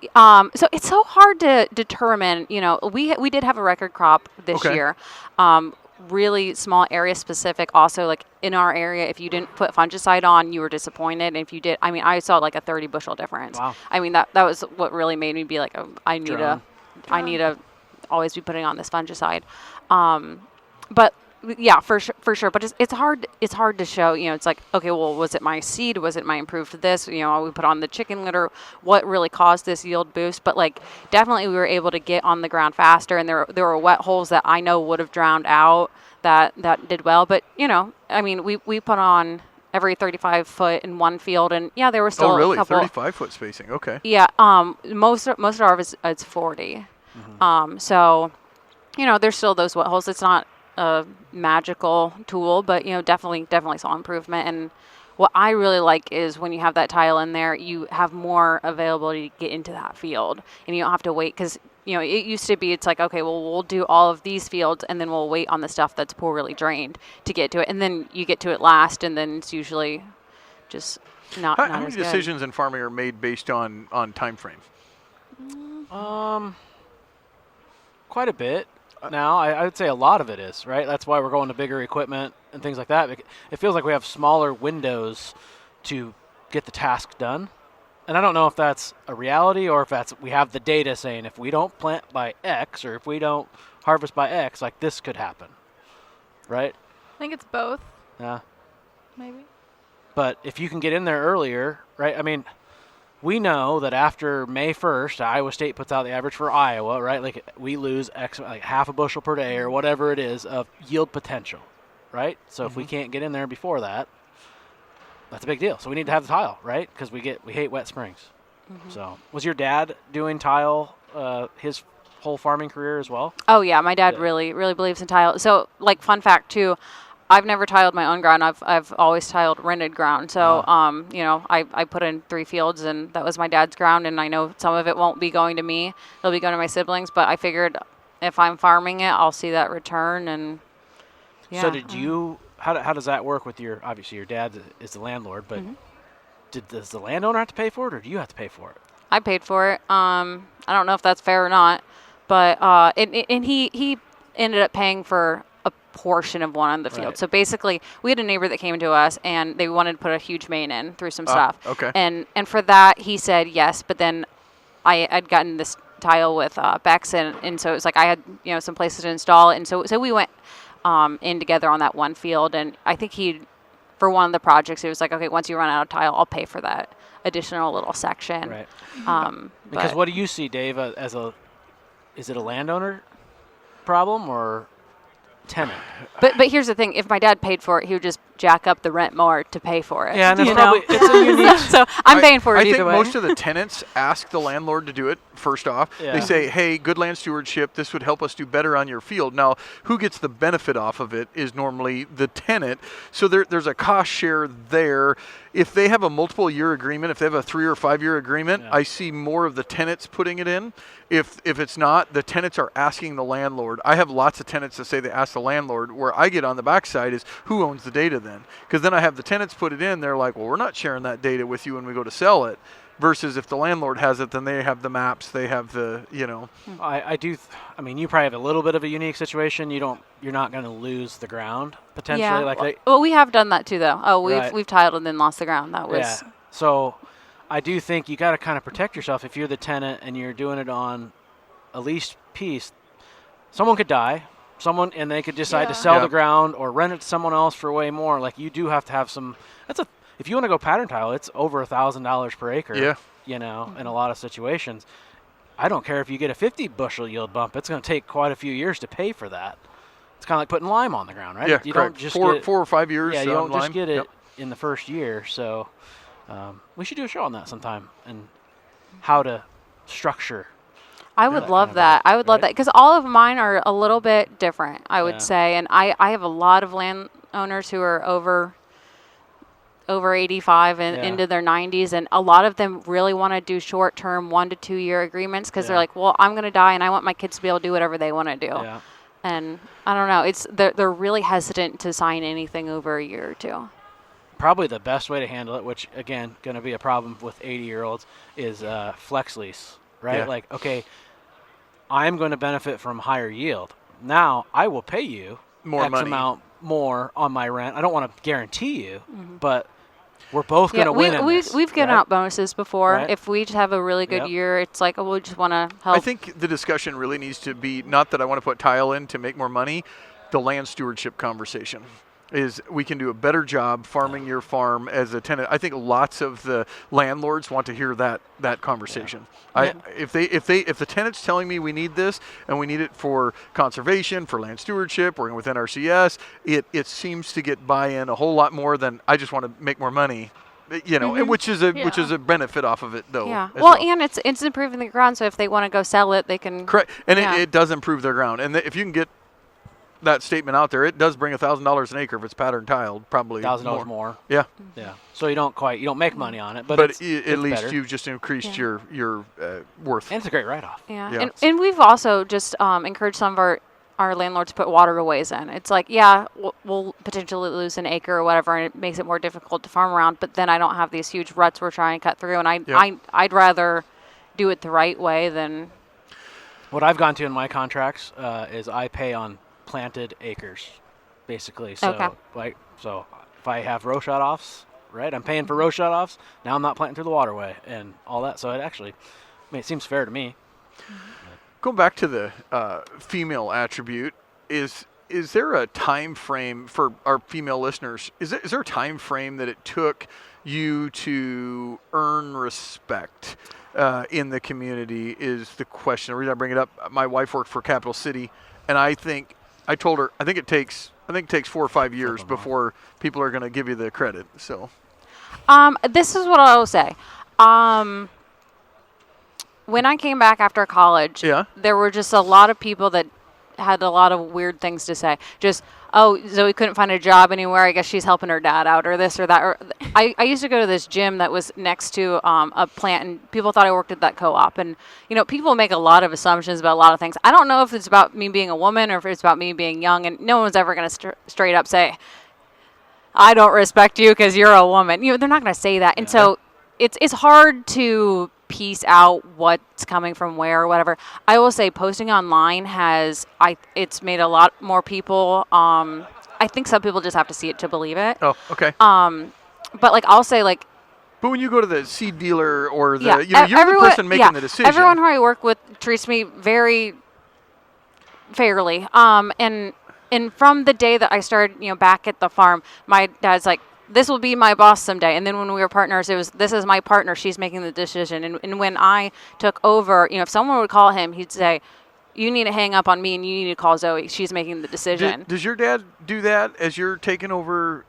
so it's so hard to determine. You know, we did have a record crop this year. Really small area specific. Also, like in our area, if you didn't put fungicide on, you were disappointed. And if you did, I mean, I saw like a 30 bushel difference. Wow. I mean, that was what really made me be like, I need to always be putting on this fungicide. But yeah, for sure. But it's hard to show. You know, it's like, okay, well, was it my seed? Was it my improved this? You know, we put on the chicken litter. What really caused this yield boost? But like, definitely we were able to get on the ground faster, and there were wet holes that I know would have drowned out that did well. But you know, I mean, we put on every 35 foot in one field, and yeah, there were still really? a couple. 35 foot spacing. Okay. Yeah. Most of our it's 40. So, you know, there's still those wet holes. It's not a magical tool, but you know, definitely saw improvement. And what I really like is when you have that tile in there, you have more availability to get into that field, and you don't have to wait, because you know, it used to be, it's like, okay, well, we'll do all of these fields and then we'll wait on the stuff that's poorly drained to get to it, and then you get to it last, and then it's usually just not How as many good. decisions in farming are made based on time frame? Quite a bit. Now, I would say a lot of it is, right? That's why we're going to bigger equipment and things like that. It feels like we have smaller windows to get the task done. And I don't know if that's a reality or if that's, we have the data saying if we don't plant by X or if we don't harvest by X, like this could happen, right? I think it's both, Yeah. maybe. But if you can get in there earlier, right? I mean, we know that after May 1st, Iowa State puts out the average for Iowa, right? Like we lose X, like half a bushel per day or whatever it is of yield potential, right? So if we can't get in there before that, that's a big deal. So we need to have the tile, right? Because we hate wet springs. So was your dad doing tile his whole farming career as well? Oh yeah, my dad really believes in tile. So like, fun fact too, I've never tiled my own ground. I've always tiled rented ground. So, I put in 3 fields, and that was my dad's ground. And I know some of it won't be going to me; it'll be going to my siblings. But I figured if I'm farming it, I'll see that return. And yeah. So did you? How does that work with your? Obviously, your dad is the landlord, but does the landowner have to pay for it, or do you have to pay for it? I paid for it. I don't know if that's fair or not, but and he ended up paying for a portion of one on the field. Right. So basically, we had a neighbor that came to us, and they wanted to put a huge main in through some stuff. Okay. And for that, he said yes, but then I'd gotten this tile with Bex, and so it was like I had some places to install it, and so we went in together on that one field, and I think for one of the projects, it was like, okay, once you run out of tile, I'll pay for that additional little section. Right. but Because what do you see, Dave, is it a landowner problem or tenant? But here's the thing: if my dad paid for it, he would just jack up the rent more to pay for it. Yeah, and it's you probably know? it's a unique. So I'm paying for it I either think way. most of the tenants ask the landlord to do it first off. Yeah. They say, hey, good land stewardship, this would help us do better on your field. Now, who gets the benefit off of it is normally the tenant. So there's a cost share there. If they have a multiple year agreement, if they have a 3 or 5 year agreement, I see more of the tenants putting it in. If it's not, the tenants are asking the landlord. I have lots of tenants that say they ask the landlord. Where I get on the backside is who owns the data then? Because then I have the tenants put it in. They're like, well, we're not sharing that data with you when we go to sell it. Versus if the landlord has it, then they have the maps. They have the, I do. I mean, you probably have a little bit of a unique situation. You're not going to lose the ground potentially. Yeah. Like Well, we have done that too, though. Oh, Right. we've tiled and then lost the ground. That was. Yeah. So I do think you got to kind of protect yourself if you're the tenant and you're doing it on a leased piece. Someone could die. And they could decide to sell the ground or rent it to someone else for way more. Like you do have to have some. If you want to go pattern tile, it's over $1,000 per acre. Yeah. In a lot of situations. I don't care if you get a 50 bushel yield bump. It's going to take quite a few years to pay for that. It's kind of like putting lime on the ground, right? Yeah, You correct. don't just 4 get, or 5 years. Yeah, you don't just lime. get it Yep. in the first year. So we should do a show on that sometime and how to structure. I would love kind of that. I would love right? that because all of mine are a little bit different, I would Yeah. say. And I have a lot of landowners who are over 85 and Yeah. into their 90s, and a lot of them really want to do short-term 1 to 2 year agreements because they're Yeah. like, well, I'm going to die and I want my kids to be able to do whatever they want to do. Yeah. And I don't know, they're really hesitant to sign anything over a year or two. Probably the best way to handle it, which again going to be a problem with 80-year-olds, is flex lease, right? Yeah. Like, okay, I'm going to benefit from higher yield. Now I will pay you More X money. amount more on my rent. I don't want to guarantee you, but we're both going to win in this, we've given right? out bonuses before. Right. If we just have a really good Yep. year, it's like, oh, we just want to help. I think the discussion really needs to be not that I want to put tile in to make more money. The land stewardship conversation is we can do a better job farming your farm as a tenant. I think lots of the landlords want to hear that conversation. If the tenant's telling me we need this and we need it for conservation, for land stewardship, working within RCS, it seems to get buy-in a whole lot more than I just want to make more money. And which is a benefit off of it though. Yeah. as Well, and it's improving the ground, so if they want to go sell it, they can. correct, and Yeah. it does improve their ground. And if you can get that statement out there, it does bring $1,000 an acre if it's pattern tiled, probably $1,000 more. Yeah, Yeah. So you don't make money on it, but but it's at least better. you've just increased Yeah. your worth. And it's a great write-off. Yeah. Yeah. And we've also just encouraged some of our landlords to put waterways in. It's like, we'll potentially lose an acre or whatever, and it makes it more difficult to farm around. But then I don't have these huge ruts we're trying to cut through, and I'd rather do it the right way than. What I've gone to in my contracts is I pay on planted acres, basically. So, Okay. so if I have row shut-offs, right, I'm paying for row shut-offs. Now I'm not planting through the waterway and all that. So it seems fair to me. Going back to the female attribute, is there a time frame for our female listeners? Is there a time frame that it took you to earn respect in the community? Is the question. The reason I bring it up, my wife worked for Capital City, and I told her I think it takes 4 or 5 years before people are going to give you the credit. So, This is what I will say. When I came back after college, Yeah. there were just a lot of people that had a lot of weird things to say. Just, oh, Zoe couldn't find a job anywhere. I guess she's helping her dad out or this or that. Or I used to go to this gym that was next to a plant, and people thought I worked at that co-op. And, people make a lot of assumptions about a lot of things. I don't know if it's about me being a woman or if it's about me being young, and no one's ever going to straight up say, I don't respect you because you're a woman. They're not going to say that. And so it's hard to piece out what's coming from where or whatever. I will say posting online it's made a lot more people. I think some people just have to see it to believe it. Oh, okay. But I'll say But when you go to the seed dealer or the, yeah, you're the person making the decision. Everyone who I work with treats me very fairly. And from the day that I started, back at the farm, my dad's like, this will be my boss someday. And then when we were partners, it was, this is my partner. She's making the decision. And when I took over, if someone would call him, he'd say, you need to hang up on me and you need to call Zoe. She's making the decision. Does your dad do that as you're taking over,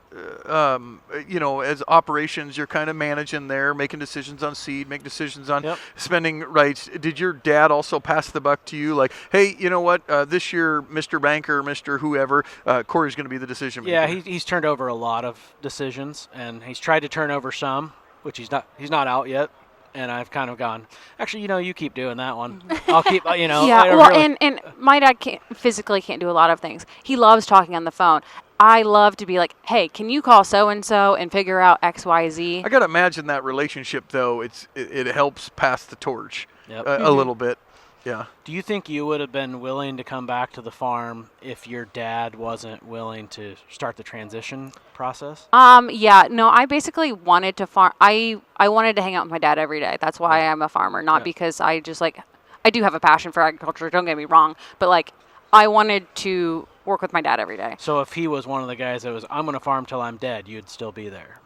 as operations, you're kind of managing there, making decisions on seed, making decisions on spending rights. Did your dad also pass the buck to you? Like, hey, you know what, this year, Mr. Banker, Mr. Whoever, Corey's going to be the decision maker. Yeah, he's turned over a lot of decisions, and he's tried to turn over some, which he's not out yet. And I've kind of gone, actually, you keep doing that one. I'll keep, Yeah, well, really. and my dad physically can't do a lot of things. He loves talking on the phone. I love to be like, hey, can you call so-and-so and figure out X, Y, Z? I got to imagine that relationship, though, it helps pass the torch a little bit. Yeah. Do you think you would have been willing to come back to the farm if your dad wasn't willing to start the transition process? Yeah. No, I basically wanted to farm. I wanted to hang out with my dad every day. That's why I'm a farmer, not because I just I do have a passion for agriculture, don't get me wrong, but I wanted to work with my dad every day. So if he was one of the guys that was, I'm going to farm till I'm dead, you'd still be there?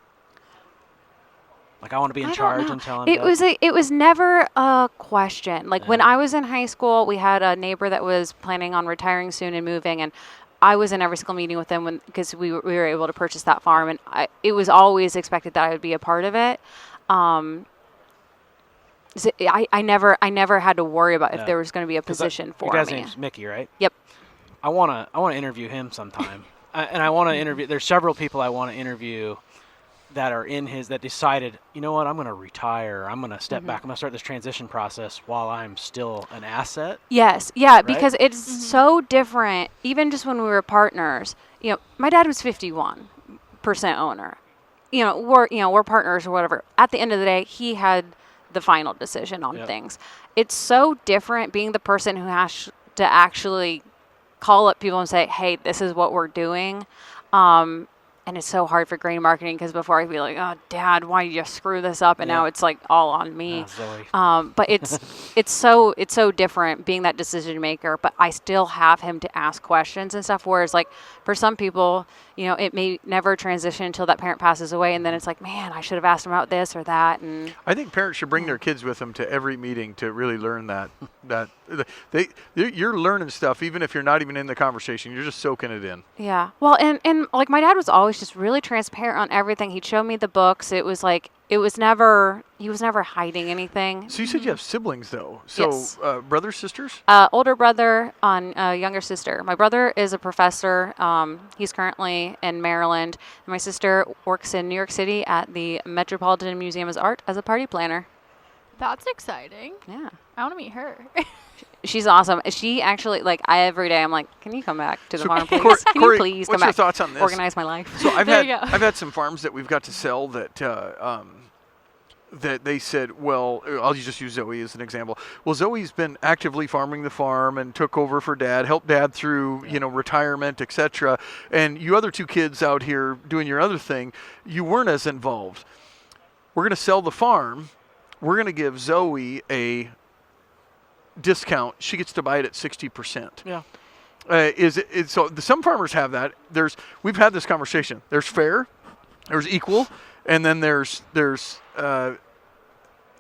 I want to be in charge until I'm dead? It was never a question. When I was in high school, we had a neighbor that was planning on retiring soon and moving, and I was in every single meeting with them because we were able to purchase that farm, and it was always expected that I would be a part of it. So I never had to worry about if there was going to be a position for me. Your guy's name's Mickey, right? Yep. I want to interview him sometime, and I want to interview. There's several people I want to interview that are that decided, you know what, I'm going to retire. I'm going to step back. I'm going to start this transition process while I'm still an asset. Yes. Yeah. Right? Because it's so different. Even just when we were partners, my dad was 51% owner. We're partners or whatever. At the end of the day, he had the final decision on things. It's so different being the person who has to actually call up people and say, hey, this is what we're doing. And it's so hard for grain marketing because before I'd be like, oh, Dad, why did you screw this up? And now it's all on me. But it's so different being that decision maker. But I still have him to ask questions and stuff. Whereas for some people, it may never transition until that parent passes away, and then it's like, man, I should have asked them about this or that. And I think parents should bring their kids with them to every meeting to really learn that you're learning stuff even if you're not even in the conversation. You're just soaking it in. Yeah. Well, and my dad was always just really transparent on everything. He'd show me the books. He was never hiding anything. So you said you have siblings though. So yes. Brothers, sisters? Older brother on younger sister. My brother is a professor. He's currently in Maryland. And my sister works in New York City at the Metropolitan Museum of Art as a party planner. That's exciting. Yeah. I want to meet her. She's awesome. She actually, every day I'm like, can you come back to the farm, please? Corey, Can you please come back? What's your thoughts on this? Organize my life. So I've There you go. had some farms that we've got to sell that that they said, well, I'll just use Zoe as an example. Well, Zoe's been actively farming the farm and took over for Dad, helped Dad through, retirement, etc. And you other two kids out here doing your other thing, you weren't as involved. We're going to sell the farm. We're going to give Zoe a discount. She gets to buy it at 60%. Yeah. So some farmers have that. We've had this conversation. There's fair, there's equal, and then there's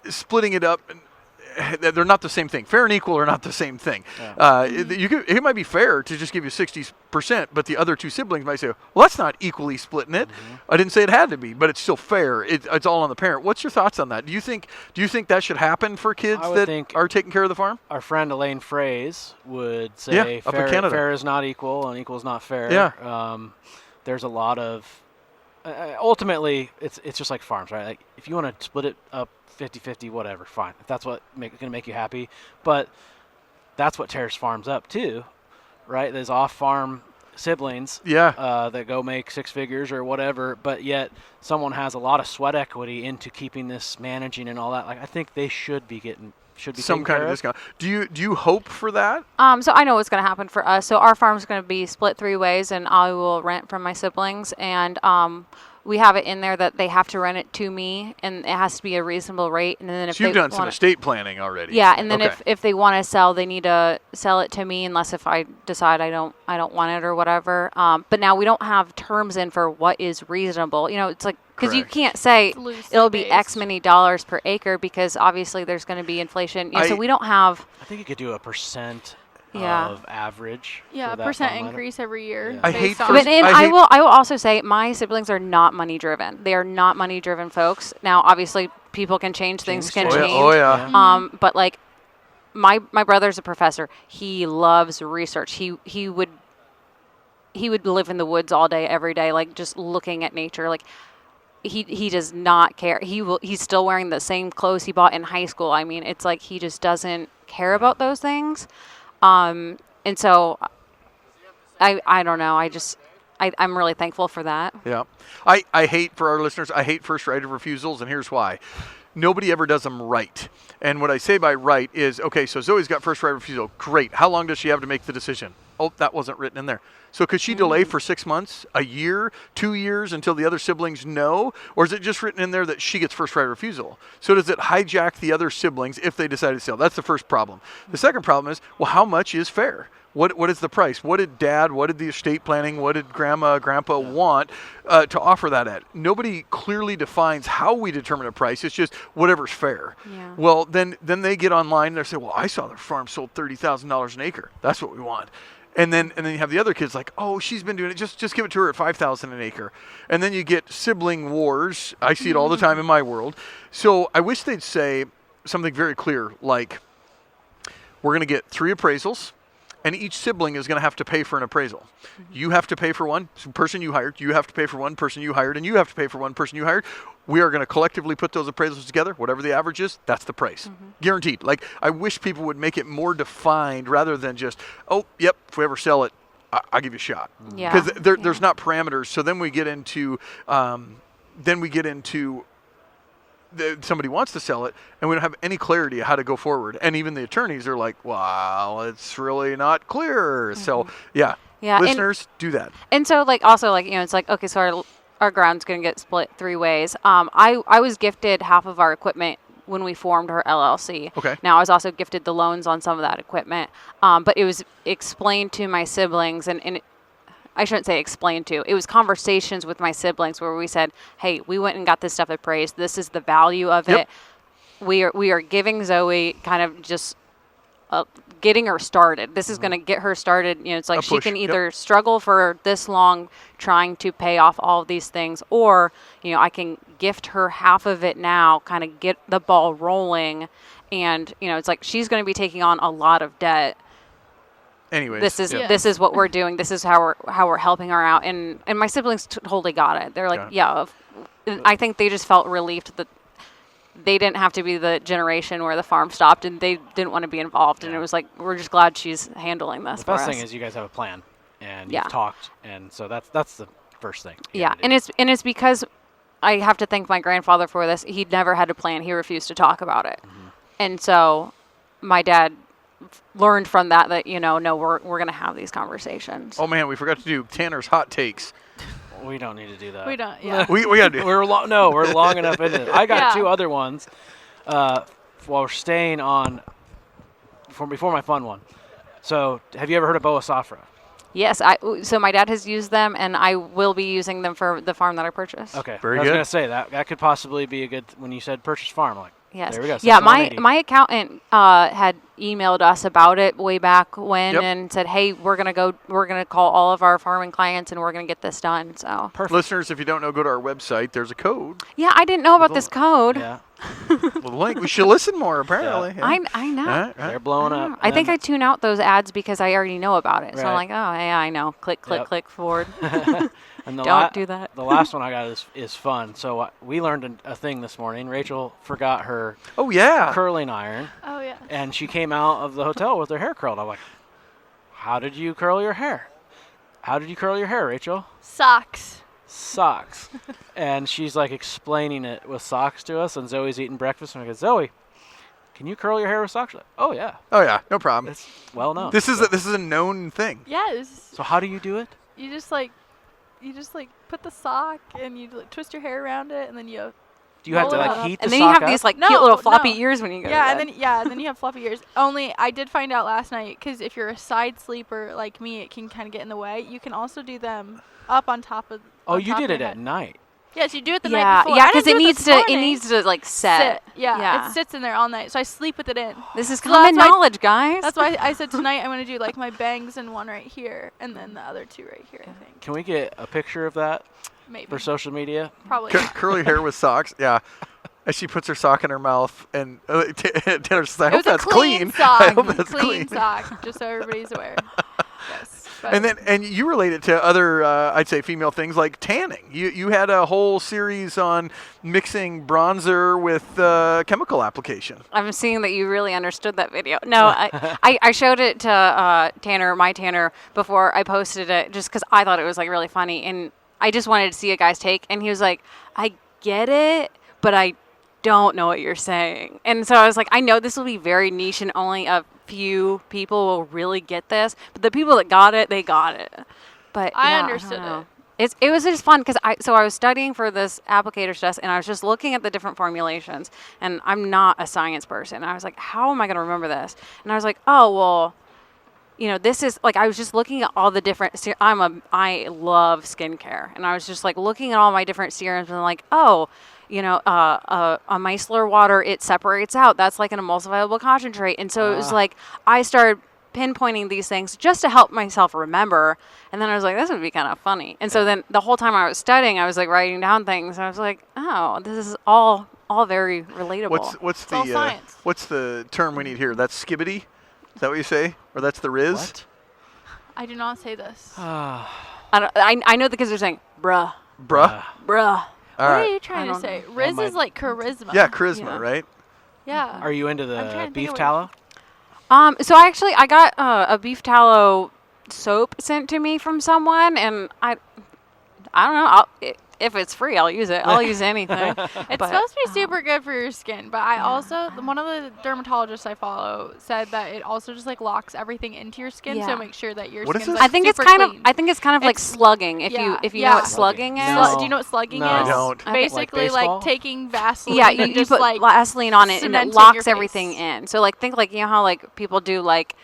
splitting it up they're not the same thing. Fair and equal are not the same thing. Yeah. It might be fair to just give you 60%, but the other two siblings might say, well, that's not equally splitting it. I didn't say it had to be, but it's still fair. It's all on the parent. What's your thoughts on that? Do you think that should happen for kids I would that think are taking care of the farm? Our friend Elaine Fraze would say Yeah, up in Canada. fair is not equal and equal is not fair. Yeah. There's a lot of ultimately it's just like farms, right? Like if you want to split it up 50-50, whatever, fine. If that's what going to make you happy, but that's what tears farms up too, right? There's off-farm siblings that go make six figures or whatever, but yet someone has a lot of sweat equity into keeping this managing and all that. Like I think they should be some kind of discount. Do you hope for that? So I know what's going to happen for us. So our farm's going to be split 3 ways, and I will rent from my siblings. And we have it in there that they have to rent it to me, and it has to be a reasonable rate. And then if you've done some estate planning already. Yeah, and then if they want to sell, they need to sell it to me, unless if I decide I don't want it or whatever. But now we don't have terms in for what is reasonable. It's like. Because you can't say it'll be X many dollars per acre, because obviously there's going to be inflation. So we don't have. I think you could do a percent of average. Yeah, a percent increase every year. Yeah. I will also say my siblings are not money driven. They are not money driven folks. Now, obviously, people can change. Things can change. Oh yeah. But like, my brother's a professor. He loves research. He would live in the woods all day, every day, like just looking at nature, like. He does not care. He's still wearing the same clothes he bought in high school. I mean, it's like he just doesn't care about those things. And so I don't know. I'm really thankful for that. Yeah. I hate, for our listeners, I hate first right of refusals, and here's why. Nobody ever does them right. And what I say by right is, okay, so Zoe's got first right of refusal. Great. How long does she have to make the decision? Oh, that wasn't written in there. So could she delay for 6 months, a year, 2 years until the other siblings know? Or is it just written in there that she gets first right of refusal? So does it hijack the other siblings if they decide to sell? That's the first problem. The second problem is, well, how much is fair? What is the price? What did the estate planning, what did grandma, grandpa want to offer that at? Nobody clearly defines how we determine a price. It's just whatever's fair. Yeah. Well, then they get online and they say, well, I saw their farm sold $30,000 an acre. That's what we want. And then you have the other kids like, oh, she's been doing it. Just give it to her at $5,000 an acre. And then you get sibling wars. I see it all the time in my world. So I wish they'd say something very clear, like, we're going to get 3 appraisals, and each sibling is going to have to pay for an appraisal. You have to pay for one person you hired. You have to pay for one person you hired, and you have to pay for one person you hired. We are going to collectively put those appraisals together. Whatever the average is, that's the price. Guaranteed. Like, I wish people would make it more defined rather than just, oh, yep, if we ever sell it, I'll give you a shot. Yeah. Because there's not parameters. So then we get into, somebody wants to sell it, and we don't have any clarity of how to go forward. And even the attorneys are like, well, it's really not clear. So, yeah, listeners, do that. And so, like, also, like, it's like, okay, so our ground's going to get split 3 ways. I was gifted half of our equipment when we formed our LLC. Okay. Now, I was also gifted the loans on some of that equipment. But it was explained to my siblings, and I shouldn't say explained to. It was conversations with my siblings where we said, hey, we went and got this stuff appraised. This is the value of it. We are giving Zoe kind of just getting her started. This is going to get her started. It's like she can either struggle for this long trying to pay off all of these things, or, I can gift her half of it now, kind of get the ball rolling. And, it's like she's going to be taking on a lot of debt. Anyways, this is what we're doing. This is how we're helping her out. And my siblings totally got it. They're like, I think they just felt relieved that they didn't have to be the generation where the farm stopped and they didn't want to be involved. And it was like, we're just glad she's handling this for us. The best thing is you guys have a plan and you've talked. And so that's the first thing. Yeah. And it's because I have to thank my grandfather for this. He never had a plan. He refused to talk about it. And so my dad learned from that, no, we're going to have these conversations. Oh man, we forgot to do Tanner's hot takes. We don't need to do that. We don't. Yeah. we got to do. We're long enough into it. I got 2 other ones. While we're staying on before my fun one. So, have you ever heard of Boa Safra? Yes, so my dad has used them, and I will be using them for the farm that I purchased. Okay, very good. I was good. going to say that could possibly be a good. When you said purchase farm, like Yes. There we go. Yeah, Since my 180. my accountant had emailed us about it way back when Yep. and said, "Hey, we're gonna call all of our farming clients and we're gonna get this done." So Perfect. Listeners, if you don't know, go to our website. There's a code yeah, I didn't know about this code. Yeah, with a link. We should listen more, apparently. Yeah. I know. Right, right. they're blowing up. I think And- I tune out those ads because I already know about it. So I'm Right. like, oh yeah, I know. Click, click, Yep. click forward. And the Don't do that. The last one I got is fun. So we learned a thing this morning. Rachel forgot her Oh, yeah. curling iron, Oh yeah. and she came out of the hotel with her hair curled. I'm like, how did you curl your hair? How did you curl your hair, Rachel? Socks. Socks. And she's like explaining it with socks to us, and Zoe's eating breakfast, and I go, Zoe, can you curl your hair with socks? She's like, oh yeah, Oh, yeah. No problem. it's well known. This is a known thing. Yes. So how do you do it? You just like put the sock and you like, twist your hair around it, and then you. Do you have to Roll it like up. heat the And then you sock have these up? like No, cute little floppy no. ears when you go. Yeah, to and bed. then you have fluffy ears. Only I did find out last night because if you're a side sleeper like me, it can kind of get in the way. You can also do them up on top of. Oh, on you top did of it your at head. night. Yes, you do it the night yeah, before. yeah, I didn't because do it needs this to morning. needs to like set. Yeah, Yeah. it sits in there all night, so I sleep with it in. This is So common that's why- knowledge, guys. That's why I said tonight I'm gonna do like my bangs and one right here, and then the other two right here. I think Can we get a picture of that maybe for social media? probably. Curly hair with socks. Yeah. As she puts her sock in her mouth, and Tanner says, "I It hope was a that's clean clean. sock. I hope that's clean clean." sock, just so everybody's aware. Yes. But And you relate it to other, I'd say, female things like tanning. You had a whole series on mixing bronzer with chemical application. I'm seeing that you really understood that video. No, I showed it to Tanner, before I posted it, just because I thought it was like really funny, and I just wanted to see a guy's take, and he was like, "I get it, but I don't know what you're saying." And so I was like, I know this will be very niche, and only a few people will really get this, but the people that got it, they got it. But I yeah, understood don't know. it. It was just fun because I was studying for this applicator test, and I was just looking at the different formulations, and I'm not a science person. I was like, how am I going to remember this? And I was like, oh, well, you know, this is like, I was just looking at all the different, I love skincare, and I was just like looking at all my different serums, and like, oh, you know, a micellar water, it separates out. That's like an emulsifiable concentrate. And so it was like, I started pinpointing these things just to help myself remember. And then I was like, this would be kind of funny. And so then the whole time I was studying, I was like writing down things. I was like, oh, this is all very relatable. What's all the science. what's the term we need here? That's skibbity? Is that what you say? Or that's the Riz? What? I do not say this. I know the kids are saying, bruh, Bruh. bruh. All What are right. you trying I to don't say? know. Riz my- is like charisma. Yeah, charisma, Yeah. right? Yeah. Are you into I'm trying the to think beef of what- tallow? So I got a beef tallow soap sent to me from someone, and I don't know. If it's free, I'll use it. I'll use anything. It's But, supposed to be super good for your skin, but I also one of the dermatologists I follow said that it also just like locks everything into your skin, Yeah. so make sure that your What is skin's this? like, I think it's super kind clean. of like It's- slugging. If yeah, you know yeah. what slugging is. No. Do you know what slugging No. is? I don't. Okay. Basically, Like like, baseball? taking Vaseline Yeah, and you just put like Vaseline on it and it cementing locks your face. everything in. So like think like you know how like people do like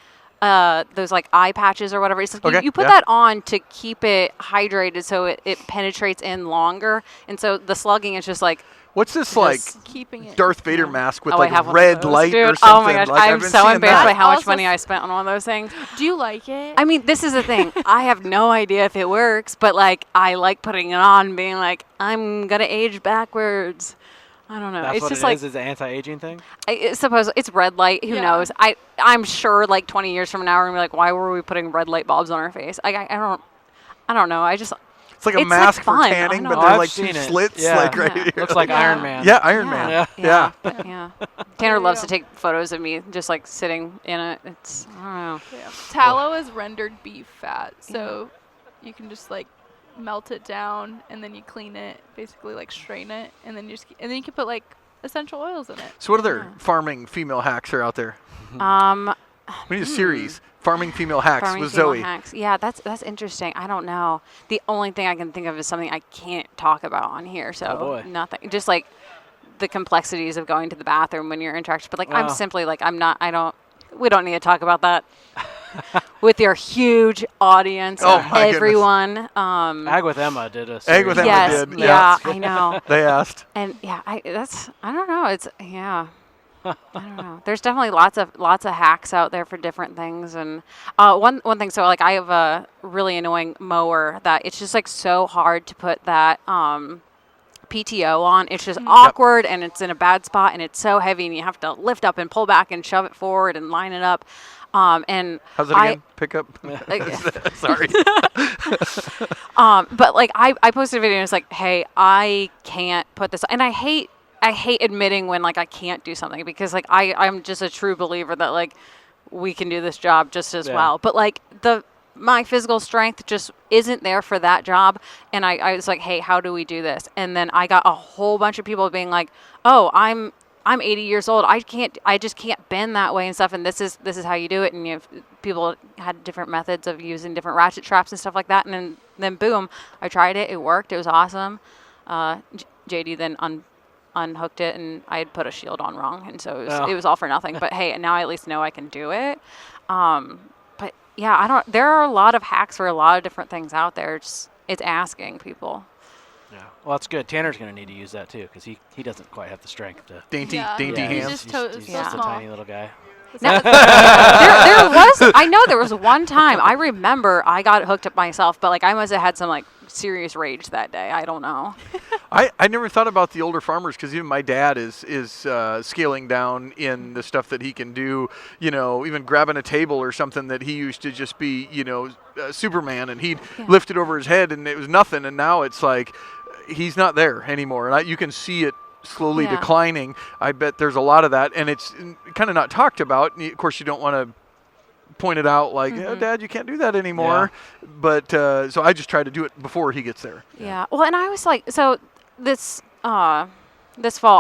those like eye patches or whatever. It's like Okay, you put yeah. that on to keep it hydrated so it penetrates in longer. And so the slugging is just like What's this like keeping it. Darth Vader mask with I like have a one of red those. light Dude, or something? oh my gosh, Like, I've I'm been so seeing embarrassed that. by how much Also money I spent on one of those things. Do you like it? I mean, this is the thing. I have no idea if it works, but like I like putting it on and being like, I'm gonna age backwards. I don't know. That's it's what just it like is an anti-aging thing? I suppose it's red light. Who Yeah. knows? I'm sure like 20 years from now we're gonna be like, why were we putting red light bulbs on our face? I don't know. I just It's like a It's, like, mask for fun. I tanning, know. but Oh, they're I've like two seen it. slits, Yeah. like right Yeah. here. Looks like Yeah. Iron Man. Yeah, Iron Man. Yeah. Yeah. but yeah. Tanner loves to go. take photos of me just like sitting in it. It's I don't know. Yeah. Tallow is rendered beef fat, so you can just like melt it down and then you clean it, basically like strain it, and then you can put like essential oils in it. So what other farming female hacks are out there? We need a series. Farming female hacks Farming with female Zoe. hacks. Yeah, that's interesting. I don't know. The only thing I can think of is something I can't talk about on here. So Oh, boy. nothing. Just like the complexities of going to the bathroom when you're interacting. But like I'm Wow. simply like we don't need to talk about that. with your huge audience, Oh, of my goodness. everyone. Ag with Emma did a Ag with series. Emma Yes, did. yeah, I know. They asked. And yeah, I don't know. It's yeah. I don't know. There's definitely lots of hacks out there for different things, and one thing. So like I have a really annoying mower that it's just like so hard to put that PTO on. It's just awkward, and it's in a bad spot, and it's so heavy, and you have to lift up and pull back and shove it forward and line it up. And How's it again? Pick up. Sorry. But like I posted a video and it's like, hey, I can't put this, and I hate admitting when like I can't do something, because like I'm just a true believer that like we can do this job just as well. But like my physical strength just isn't there for that job. And I was like, hey, how do we do this? And then I got a whole bunch of people being like, oh, I'm 80 years old. I just can't bend that way and stuff. And this is how you do it. And people had different methods of using different ratchet straps and stuff like that. And then boom, I tried it. It worked. It was awesome. JD then unhooked it, and I had put a shield on wrong, and so it was all for nothing. But hey, now I at least know I can do it. But yeah, there are a lot of hacks for a lot of different things out there. It's asking people. Yeah. Well, that's good. Tanner's going to need to use that too, because he doesn't quite have the strength to. Dainty He's hands. just He's just a small. tiny little guy. Now, there was one time I remember I got hooked up myself, but like I must have had some like serious rage that day. I don't know. I never thought about the older farmers, because even my dad is scaling down in the stuff that he can do. Even grabbing a table or something that he used to just be, Superman, and he'd lift it over his head and it was nothing, and now it's like he's not there anymore, and you can see it slowly declining. I bet there's a lot of that, and it's kind of not talked about. Of course, you don't want to point it out like, oh, Dad, you can't do that anymore. Yeah. But so I just try to do it before he gets there. Yeah. Well, and I was like, so this fall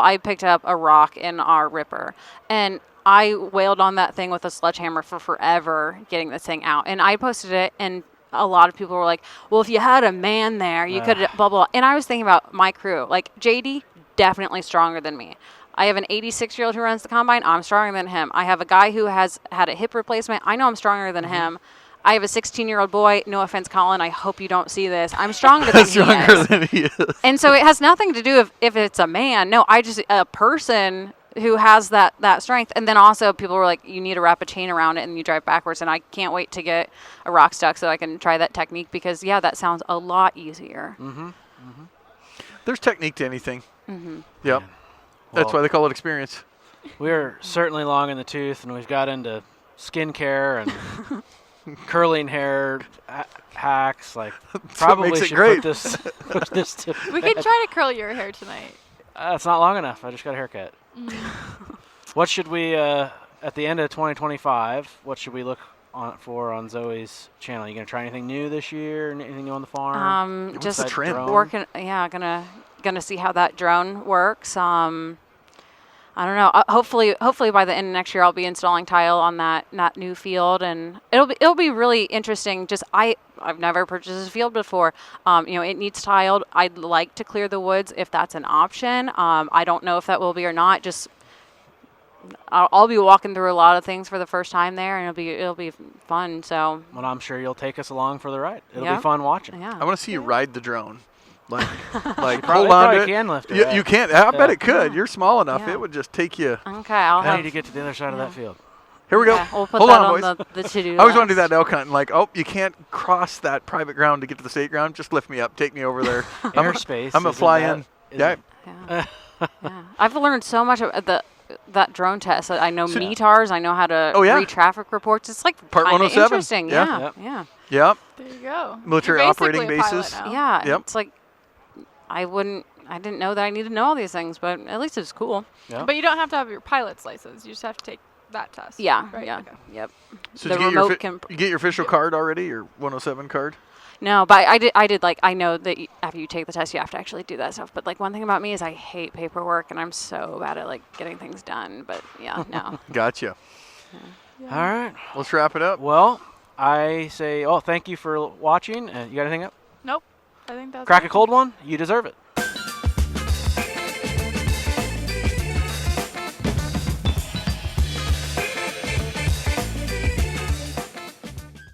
I picked up a rock in our ripper, and I wailed on that thing with a sledgehammer for forever getting this thing out. And I posted it, and a lot of people were like, well, if you had a man there, you could blah, blah. And I was thinking about my crew. Like, JD, definitely stronger than me. I have an 86-year-old who runs the combine. I'm stronger than him. I have a guy who has had a hip replacement. I know I'm stronger than him. I have a 16-year-old boy. No offense, Colin. I hope you don't see this. I'm stronger than he is. And so it has nothing to do if it's a man. No, a person who has that strength. And then also people were like, you need to wrap a chain around it and you drive backwards. And I can't wait to get a rock stuck so I can try that technique, because that sounds a lot easier. There's technique to anything. Yep. Well, That's why they call it experience. We're certainly long in the tooth, and we've got into skincare and curling hair hacks. Like, probably makes it should great. put this to We could try to curl your hair tonight. it's not long enough. I just got a haircut. What should we, at the end of 2025, what should we look for on Zoe's channel? You going to try anything new this year? Anything new on the farm? Just the trend? working. Yeah, gonna see how that drone works. I don't know. Hopefully by the end of next year, I'll be installing tile on that new field, and it'll be really interesting. Just I've never purchased a field before. It needs tiled. I'd like to clear the woods if that's an option. I don't know if that will be or not. Just I'll be walking through a lot of things for the first time there, and it'll be fun. So. Well, I'm sure you'll take us along for the ride. It'll Yeah. be fun watching. Yeah. I want to see you ride the drone. Like Probably hold on to it. can lift it. You can't. I bet it could. You're small enough. Yeah. It would just take you. Okay, I'll I have. need to get to the other side of that field. Here we go. Okay, we'll put Hold that on, on boys. the to-do I always want to do list. that in elk hunting. Like, oh, you can't cross that private ground to get to the state ground. Just lift me up. Take me over there. Airspace. I'm a isn't fly that- in. isn't- Yeah. Yeah. I've learned so much about that drone test. I know So- METARs. I know how to Oh, yeah. read traffic reports. It's like Part kinda 107. interesting. Yeah. Yep. Yeah. Yep. There you go. Military You're operating basically a pilot bases. now. Yeah. Yep. It's like I didn't know that I needed to know all these things, but at least it's cool. Yeah. But you don't have to have your pilot's license. You just have to take that test. Yeah. Right? Yeah. Okay. Yep. So The did you get your remote can- you get your official card already, your 107 card? No, but I did like, I know that after you take the test, you have to actually do that stuff. But like, one thing about me is I hate paperwork, and I'm so bad at like getting things done. But yeah, no. Gotcha. All right. Let's wrap it up. Well, I say, thank you for watching. You got anything up? Nope. I think that's Crack it. a cold one? You deserve it.